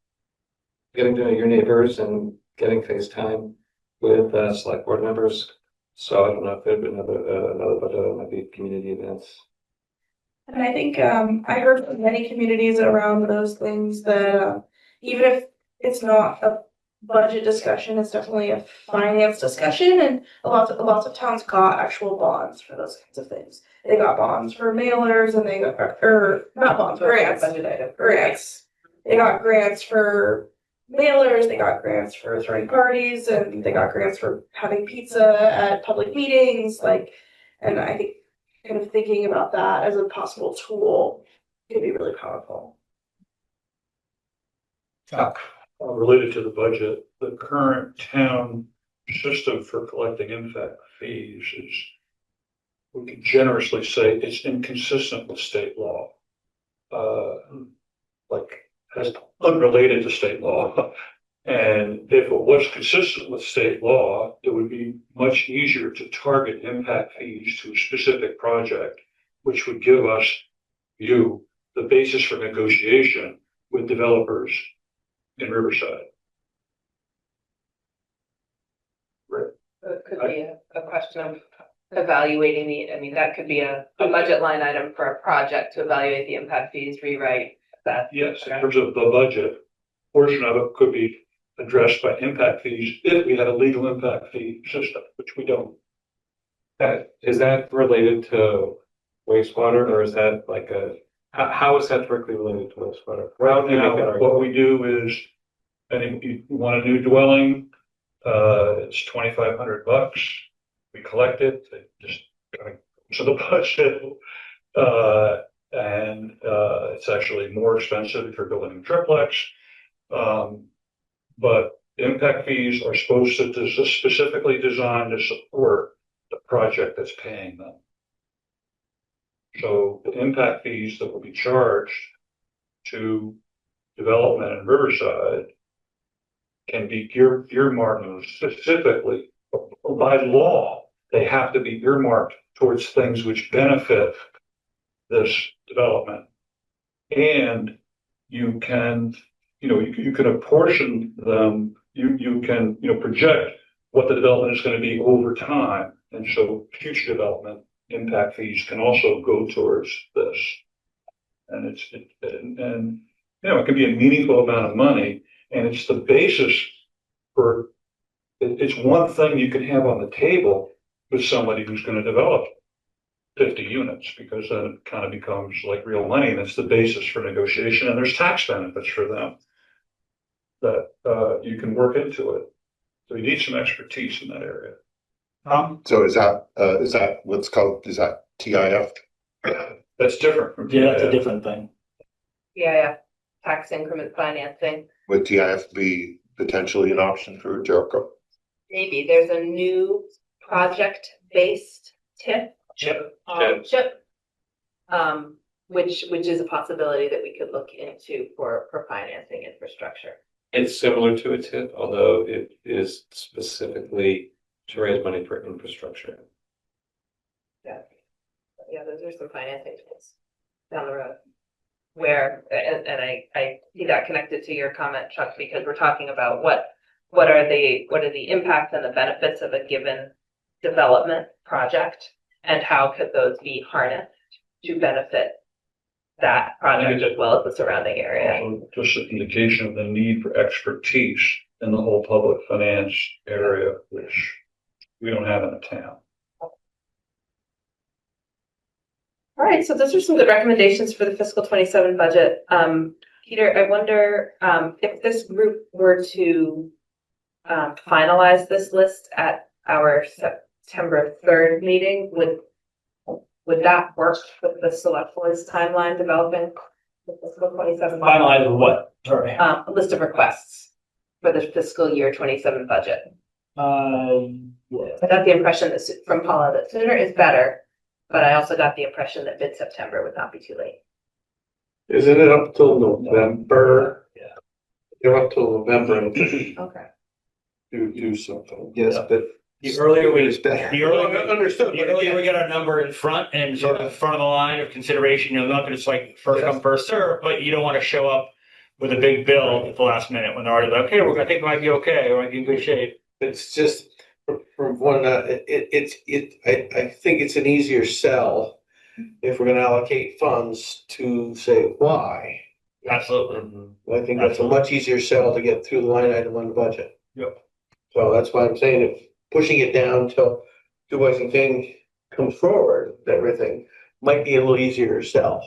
getting to know your neighbors and getting FaceTime with select board members. So I don't know if there'd be another budget that might be community events. And I think I heard from many communities around those things that even if it's not a budget discussion, it's definitely a finance discussion, and lots of towns got actual bonds for those kinds of things. They got bonds for mailers, and they got or not bonds, grants. Budget item. Grants. They got grants for mailers. They got grants for throwing parties, and they got grants for having pizza at public meetings. And I think kind of thinking about that as a possible tool could be really powerful. Related to the budget, the current town system for collecting impact fees is, we can generously say it's inconsistent with state law. As unrelated to state law. And if it was consistent with state law, it would be much easier to target impact fees to a specific project, which would give us, the basis for negotiation with developers in Riverside. It could be a question of evaluating that could be a budget line item for a project to evaluate the impact fees, rewrite that. Yes, in terms of the budget, portion of it could be addressed by impact fees if we had a legal impact fee system, which we don't. Is that related to wastewater, or is that like how is that directly related to wastewater? Right now, what we do is, and you want a new dwelling, it's $2,500. We collect it, just to the budget, and it's actually more expensive if you're building a triplex. But impact fees are supposed to specifically designed to support the project that's paying them. So the impact fees that will be charged to development in Riverside can be earmarked specifically by law. They have to be earmarked towards things which benefit this development. And you can, you can apportion them, you can, project what the development is going to be over time. And so future development impact fees can also go towards this. And it can be a meaningful amount of money, and it's the basis for, it's one thing you can have on the table with somebody who's going to develop 50 units, because then it kind of becomes like real money, and it's the basis for negotiation, and there's tax benefits for them that you can work into it. So you need some expertise in that area. So is that what's called, is that TIF? That's different from Yeah, that's a TIF. different thing. Yeah, tax increment financing. Would TIF be potentially an option for Jericho? Maybe there's a new project-based TIP. Chip. Which is a possibility that we could look into for financing infrastructure. It's similar to a TIP, although it is specifically to raise money for infrastructure. Yeah, those are some financing tools down the road. Where, and I see that connected to your comment, Chuck, because we're talking about what are the impacts and the benefits of a given development project, and how could those be harnessed to benefit that project as well as the surrounding area. Also, just an indication of the need for expertise in the whole public finance area, which we don't have in the town. All right, so those are some good recommendations for the fiscal 27 budget. Peter, I wonder if this group were to finalize this list at our September 3rd meeting, would that work with the select board's timeline developing the fiscal 27 budget? Finalize what? Sorry. A list of requests for the fiscal year 27 budget. Yeah. I got the impression that from Paula that sooner is better, but I also got the impression that mid-September would not be too late. Isn't it up till November? Yeah. You're up till November and Okay. do something. Yes, but The earlier we, It's better. the earlier, Understood. the earlier we get our number in front and sort of in front of the line of consideration, not that it's like first come, first serve, but you don't want to show up with a big bill at the last minute when they're already like, okay, I think it might be okay, or might be in good shape. It's just from one, I think it's an easier sell if we're gonna allocate funds to say why. Absolutely. I think that's a much easier sell to get through the line item on the budget. Yep. So that's why I'm saying if pushing it down till Du Bois and King comes forward, everything might be a little easier to sell.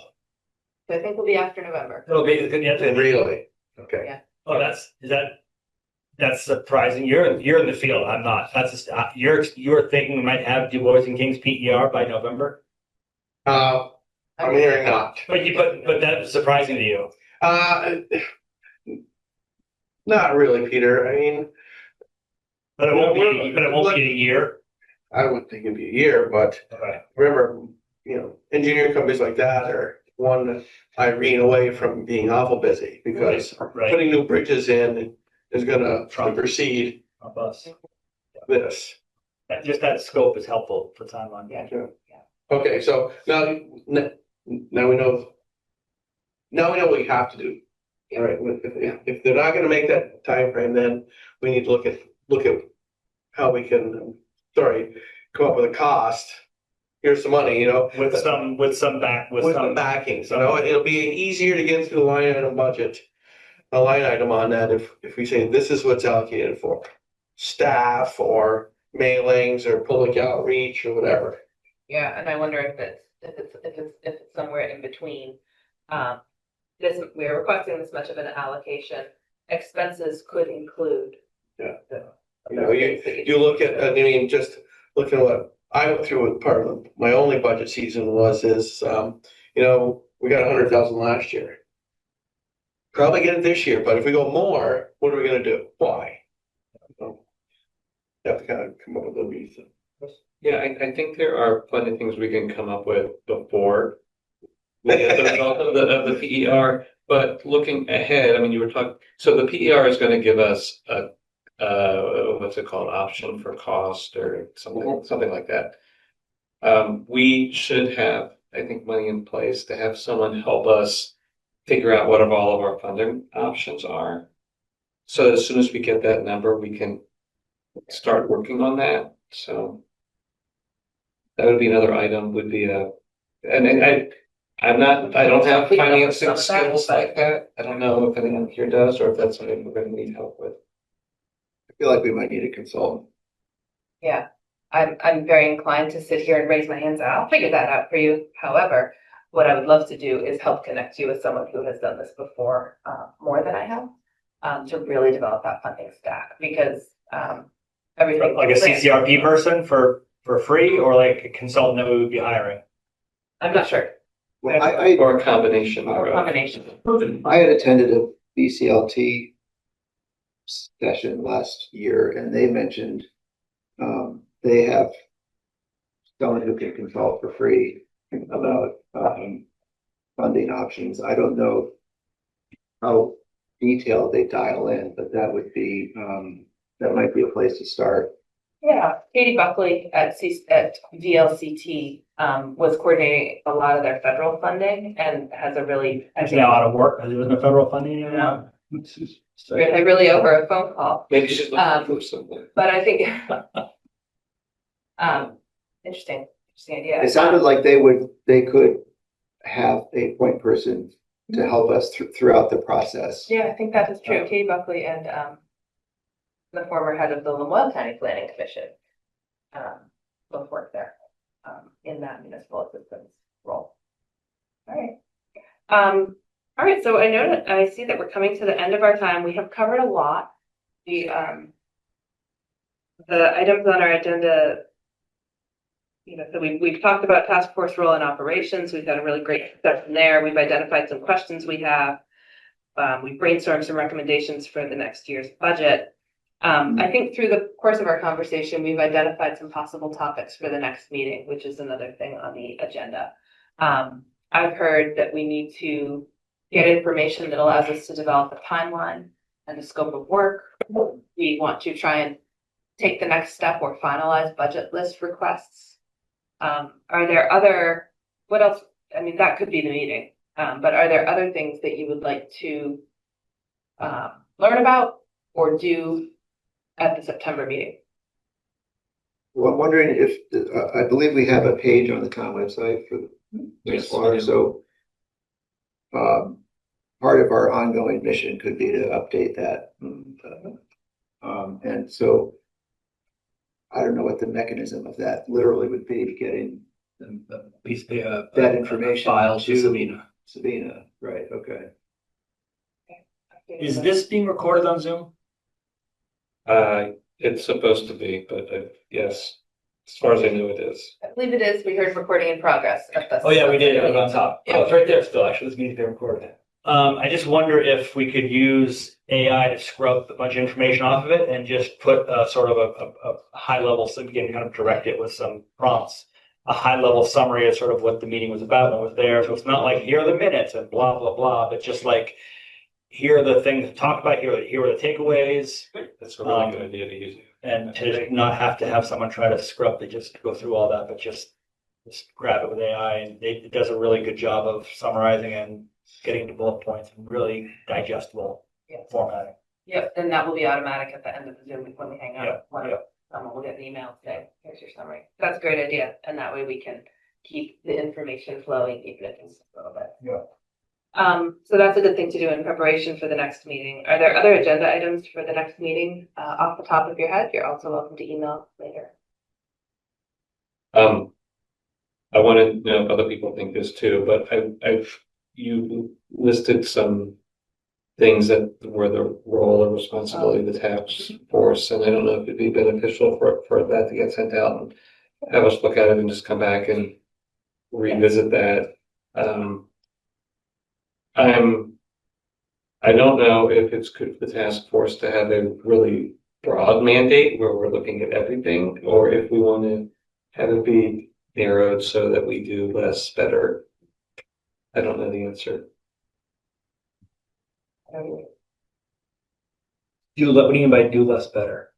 So I think we'll be after November. It'll be, yeah, Really? Okay. Yeah. oh, that's surprising. You're in the field. I'm not. That's just, you're thinking we might have Du Bois and King's PER by November, I'm hearing not. but that's surprising to you. Not really, Peter. I mean, But it won't be a year. I wouldn't think it'd be a year, but Okay. remember, engineering companies like that are one Irene away from being awful busy because Right. putting new bridges in is gonna supersede On bus. this. Just that scope is helpful for timeline. Yeah. Okay, so now we know. Now we know what we have to do. All right, if they're not gonna make that time frame, then we need to look at how we can, come up with a cost. Here's some money, With some backing. So it'll be easier to get through the line item budget, a line item on that if we say this is what's allocated for staff or mailings or public outreach or whatever. Yeah, and I wonder if it's somewhere in between. We're requesting this much of an allocation. Expenses could include. Yeah. You look at, I mean, just looking at what I went through with part of my only budget season we got 100,000 last year. Probably get it this year, but if we go more, what are we gonna do? Why? You have to kind of come up with a reason. Yeah, I think there are plenty of things we can come up with before we get the result of the PER, but looking ahead, I mean, you were talking, so the PER is gonna give us what's it called, option for cost or something like that. We should have, I think, money in place to have someone help us figure out what all of our funding options are. So as soon as we get that number, we can start working on that. So that would be another item, would be I don't have financing skills like that. I don't know if anyone here does, or if that's something we're gonna need help with. I feel like we might need a consultant. Yeah, I'm very inclined to sit here and raise my hands. I'll figure that out for you. However, what I would love to do is help connect you with someone who has done this before, more than I have, to really develop that funding stack because everything. like a CCRP person for free, or like a consultant that we would be hiring. I'm not sure. Well, Or a combination. Or a combination. I had attended a BCLT session last year and they mentioned they have someone who can consult for free about funding options. I don't know how detailed they dial in, but that would be that might be a place to start. Yeah, Katie Buckley at VLCT was coordinating a lot of their federal funding and has a really. She's now out of work because there was no federal funding anymore. I really owe her a phone call. Maybe she's looking for something. But I think, interesting idea. It sounded like they could have a point person to help us throughout the process. Yeah, I think that is true. Katie Buckley and the former head of the Lemoyle County Planning Commission both work there in that municipal assistance role. All right, so I see that we're coming to the end of our time. We have covered a lot. The items on our agenda, so we've talked about task force role and operations. We've got a really great discussion there. We've identified some questions we have. We've brainstormed some recommendations for the next year's budget. I think through the course of our conversation, we've identified some possible topics for the next meeting, which is another thing on the agenda. I've heard that we need to get information that allows us to develop a timeline and a scope of work. We want to try and take the next step or finalize budget list requests. Are there other, what else? I mean, that could be the meeting, but are there other things that you would like to learn about or do at the September meeting? Well, I'm wondering if, I believe we have a page on the town website for wastewater, so part of our ongoing mission could be to update that. And so I don't know what the mechanism of that literally would be, getting Piece that information files to to Sabina. Sabina, right, okay. Is this being recorded on Zoom? It's supposed to be, but yes, as far as I know, it is. I believe it is. We heard recording in progress at the. Oh, yeah, we did. It was on top. Yeah. Oh, it's right there still. Actually, this meeting's being recorded. I just wonder if we could use AI to scrub a bunch of information off of it and just put sort of a high level, so we can kind of direct it with some prompts, a high level summary of sort of what the meeting was about when it was there. So it's not like, here are the minutes and blah, blah, blah, but just like, here are the things talked about, here are the takeaways. That's a really good idea to use. And to just not have to have someone try to scrub, to just go through all that, but just grab it with AI, and it does a really good job of summarizing and getting to bullet points and really digestible formatting. Yep, and that will be automatic at the end of the Zoom when we hang Yeah, out. Someone will get an email saying, here's your summary. That's a great idea, and that way we can keep the information flowing, even if it's a little bit. Yeah. So that's a good thing to do in preparation for the next meeting. Are there other agenda items for the next meeting, off the top of your head? You're also welcome to email later. I want to know if other people think this too, but you listed some things that were the role and responsibility of the task force, and I don't know if it'd be beneficial for that to get sent out and have us look at it and just come back and revisit that. I don't know if it's good for the task force to have a really broad mandate where we're looking at everything, or if we want to have it be narrowed so that we do less better. I don't know the answer. What do you mean by do less better?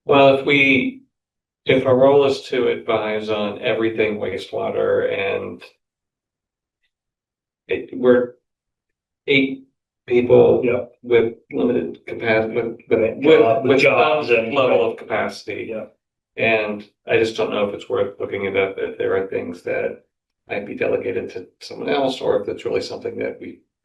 Well, if our role is to advise on everything wastewater, and we're 8 people with limited capacity, with jobs and level of capacity. Yeah. And I just don't know if it's worth looking at if there are things that might be delegated to someone else, or if it's really something and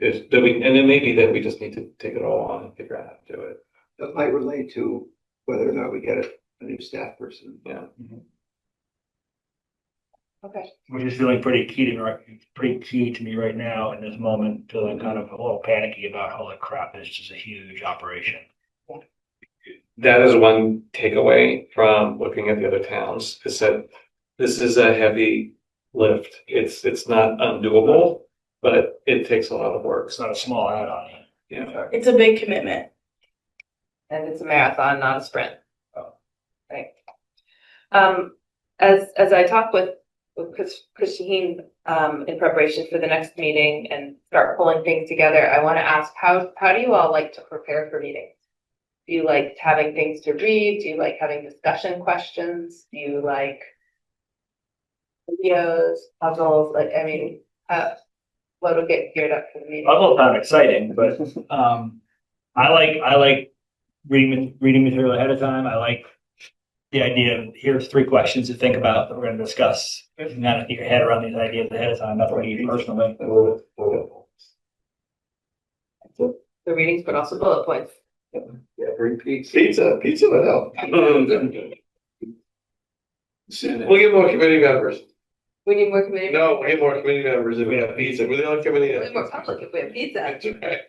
it may be that we just need to take it all on and figure out how to do it. That might relate to whether or not we get a new staff person. Yeah. Okay. Which is feeling pretty key to me right now in this moment, feeling kind of a little panicky about, holy crap, this is a huge operation. That is one takeaway from looking at the other towns, is that this is a heavy lift. It's not undoable, but it takes a lot of work. It's not a small add-on. Yeah. It's a big commitment. And it's a marathon, not a sprint. Right. As I talk with Christine in preparation for the next meeting and start pulling things together, I want to ask, how do you all like to prepare for meetings? Do you like having things to read? Do you like having discussion questions? Do you like videos, puzzles? What will get geared up for the meeting? Puzzles sound exciting, but I like reading material ahead of time. I like the idea of, here's 3 questions to think about that we're going to discuss. You got to get your head around these ideas ahead of time. That's what I need personally. The readings, but also bullet points. Yeah, bring pizza. Pizza would help. We'll get more committee members. We need more committee. No, we get more committee members if we have pizza. We're the only committee. We need more public if we have pizza. That's okay.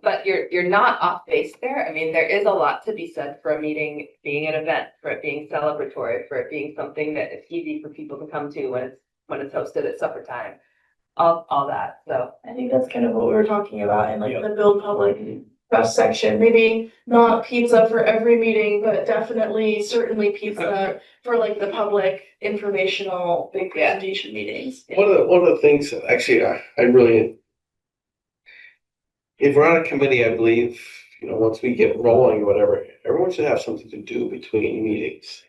But you're not off base there. I mean, there is a lot to be said for a meeting being an event, for it being celebratory, for it being something that is easy for people to come to when it's hosted at supper time. All that. So I think that's kind of what we were talking about in the build public press section. Maybe not pizza for every meeting, but certainly pizza for the public informational big presentation meetings. One of the things that actually I really, if we're on a committee, I believe once we get rolling or whatever, everyone should have something to do between meetings.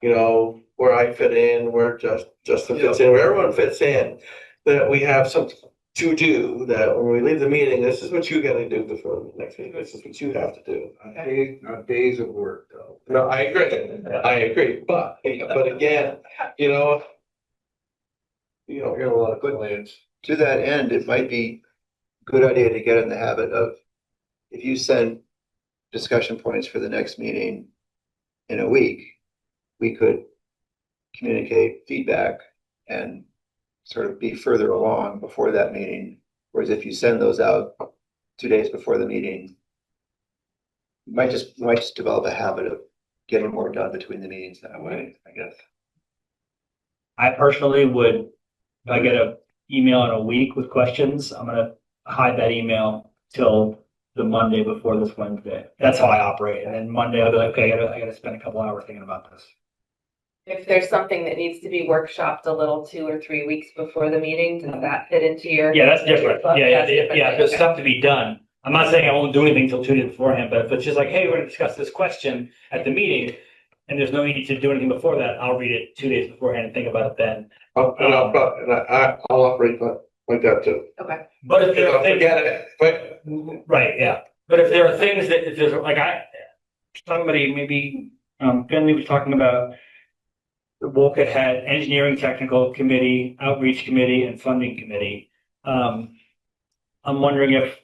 Where I fit in, where Justin fits in, where everyone fits in, that we have something to do, that when we leave the meeting, this is what you gotta do before the next meeting, this is what you have to do. Not days of work, though. No, I agree, but again, you don't get a lot of good lands. To that end, it might be a good idea to get in the habit of, if you send discussion points for the next meeting in a week, we could communicate feedback and sort of be further along before that meeting. Whereas if you send those out 2 days before the meeting, you might just develop a habit of getting more done between the meetings that way, I guess. I personally would, if I get an email in a week with questions, I'm gonna hide that email till the Monday before this Wednesday. That's how I operate. And then Monday I'll be like, okay, I gotta spend a couple hours thinking about this. If there's something that needs to be workshopped a little 2 or 3 weeks before the meeting, does that fit into your? Yeah, that's different. That's different. Yeah. There's Okay. stuff to be done. I'm not saying I won't do anything till 2 days beforehand, but if it's just like, hey, we're gonna discuss this question at the meeting, and there's no need to do anything before that, I'll read it 2 days beforehand and think about it then. I'll operate like that too. Okay. But if there I'll are things, forget it, but right, yeah. But if there are things that, if there's like somebody maybe, Finley was talking about, Wolcott had engineering technical committee, outreach committee, and funding committee. I'm wondering if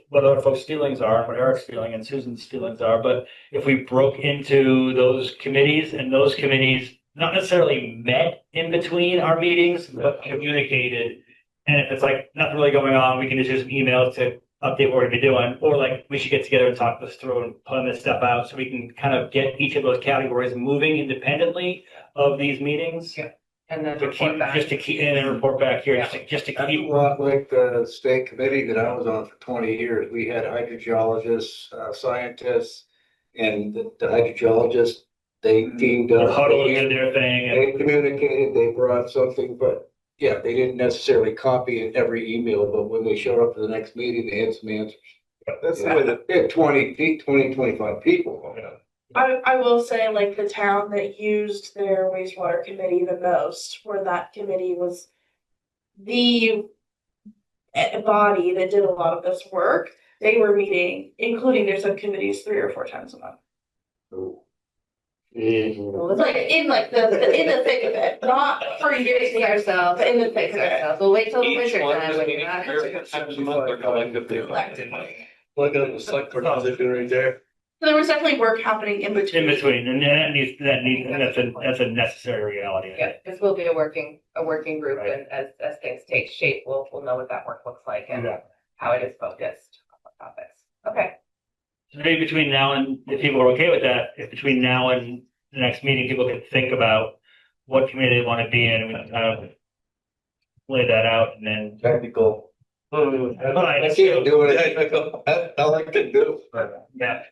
what other folks' feelings are, what Eric's feeling and Susan's feelings are, but if we broke into those committees and those committees not necessarily met in between our meetings, but communicated. And if it's like nothing really going on, we can just use some emails to update what we're gonna be doing, or like we should get together and talk this through and plan this stuff out so we can kind of get each of those categories moving independently of these meetings. Yeah. And then To report keep, back. just to keep, and then report back here, just to That's a keep. lot like the state committee that I was on for 20 years. We had hydrogeologists, scientists, and the hydrogeologists, they teamed The up. huddle did their thing. And, They communicated, they brought something, but yeah, they didn't necessarily copy in every email, but when they showed up to the next meeting, they had some answers. That's the way that, They had 25 people. I will say, like, the town that used their wastewater committee the most, where that committee was the body that did a lot of this work, they were meeting, including their subcommittees, 3 or 4 times a month. It was like in the thick of it, not for years Fixing ourselves, but in the thick fix of it. ourselves. We'll wait till the Each winter one time is when meeting you're not. 3 times a month or collectively. Collectively. look at the select board position right there. So there was definitely work happening in between. in between, and that's a necessary reality. Yeah, this will be a working group, Right. and as things take shape, we'll know what that work looks like and Yeah. how it is focused on what topics. Okay. So maybe between now and, if people are okay with that, if between now and the next meeting, people can think about what community they want to be in, and we can kind of lay that out, and then. Technical. I can't do it. That's all I can do. Yeah,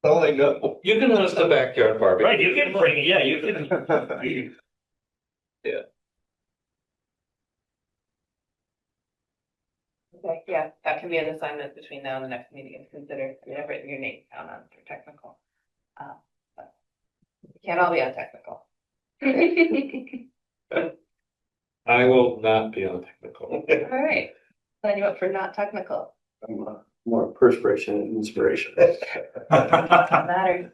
All I know. You can host a backyard barbecue. right, you can bring, yeah, you can. Okay, yeah, that can be an assignment between now and the next meeting and consider, I mean, I've written your name down on for technical. But we can't all be on technical. I will not be on technical. All right, sign you up for not technical. I'm more perspiration and inspiration. Matters.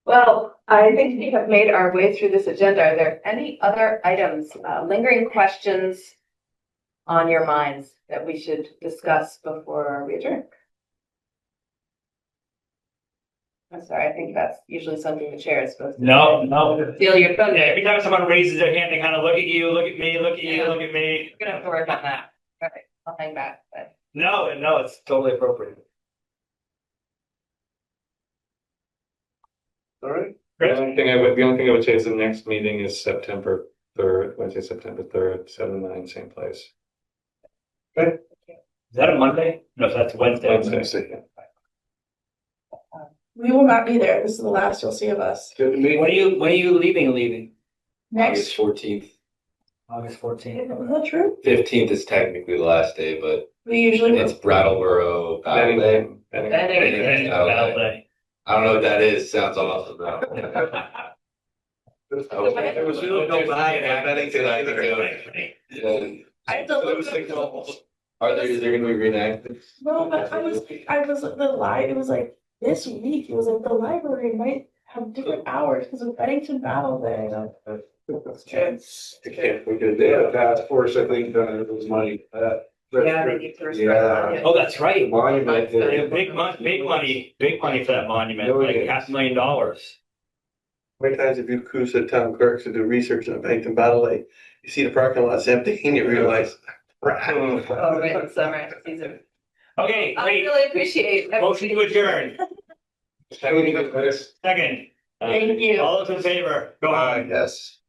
Well, I think we have made our way through this agenda. Are there any other items, lingering questions on your minds that we should discuss before we adjourn? I'm sorry, I think that's usually something the chair is supposed to. No, Steal your yeah, thunder. every time someone raises their hand, they kind of look at you, look at me, look at you, look at me. We're gonna have to work on that. All right, I'll hang back, but. No, it's totally appropriate. All right. Chris? The only thing I would say is the next meeting is September 3rd, Wednesday, September 3rd, 7 to 9, same place. Is that a Monday? No, that's Wednesday. Wednesday. We will not be there. This is the last you'll see of us. Good to meet When are you leaving? Next, 14th. August 14th. Is that true? 15th is technically the last day, but We usually. it's Brattleboro Battle Day. Bennington. Battle Day. I don't know what that is. Sounds awesome though. It was really no bad at Bennington. I have to look up. Is there gonna be reenactments? No, but I was it was like this week, it was like the library might have different hours because of Bennington Battle Day. They had a task force, I think, it was money. Yeah, they need to respect Yeah. Oh, that's right. Monument. Yeah, big money for that monument, like $500,000. How many times have you cruised at town clerks to do research on Bennington Battle Day? You see the parking lot's empty and you realize, crap. Oh, right, in summer season. Okay, I great. really appreciate. Motion to adjourn. Second. Thank you. All those in favor, go on. Yes.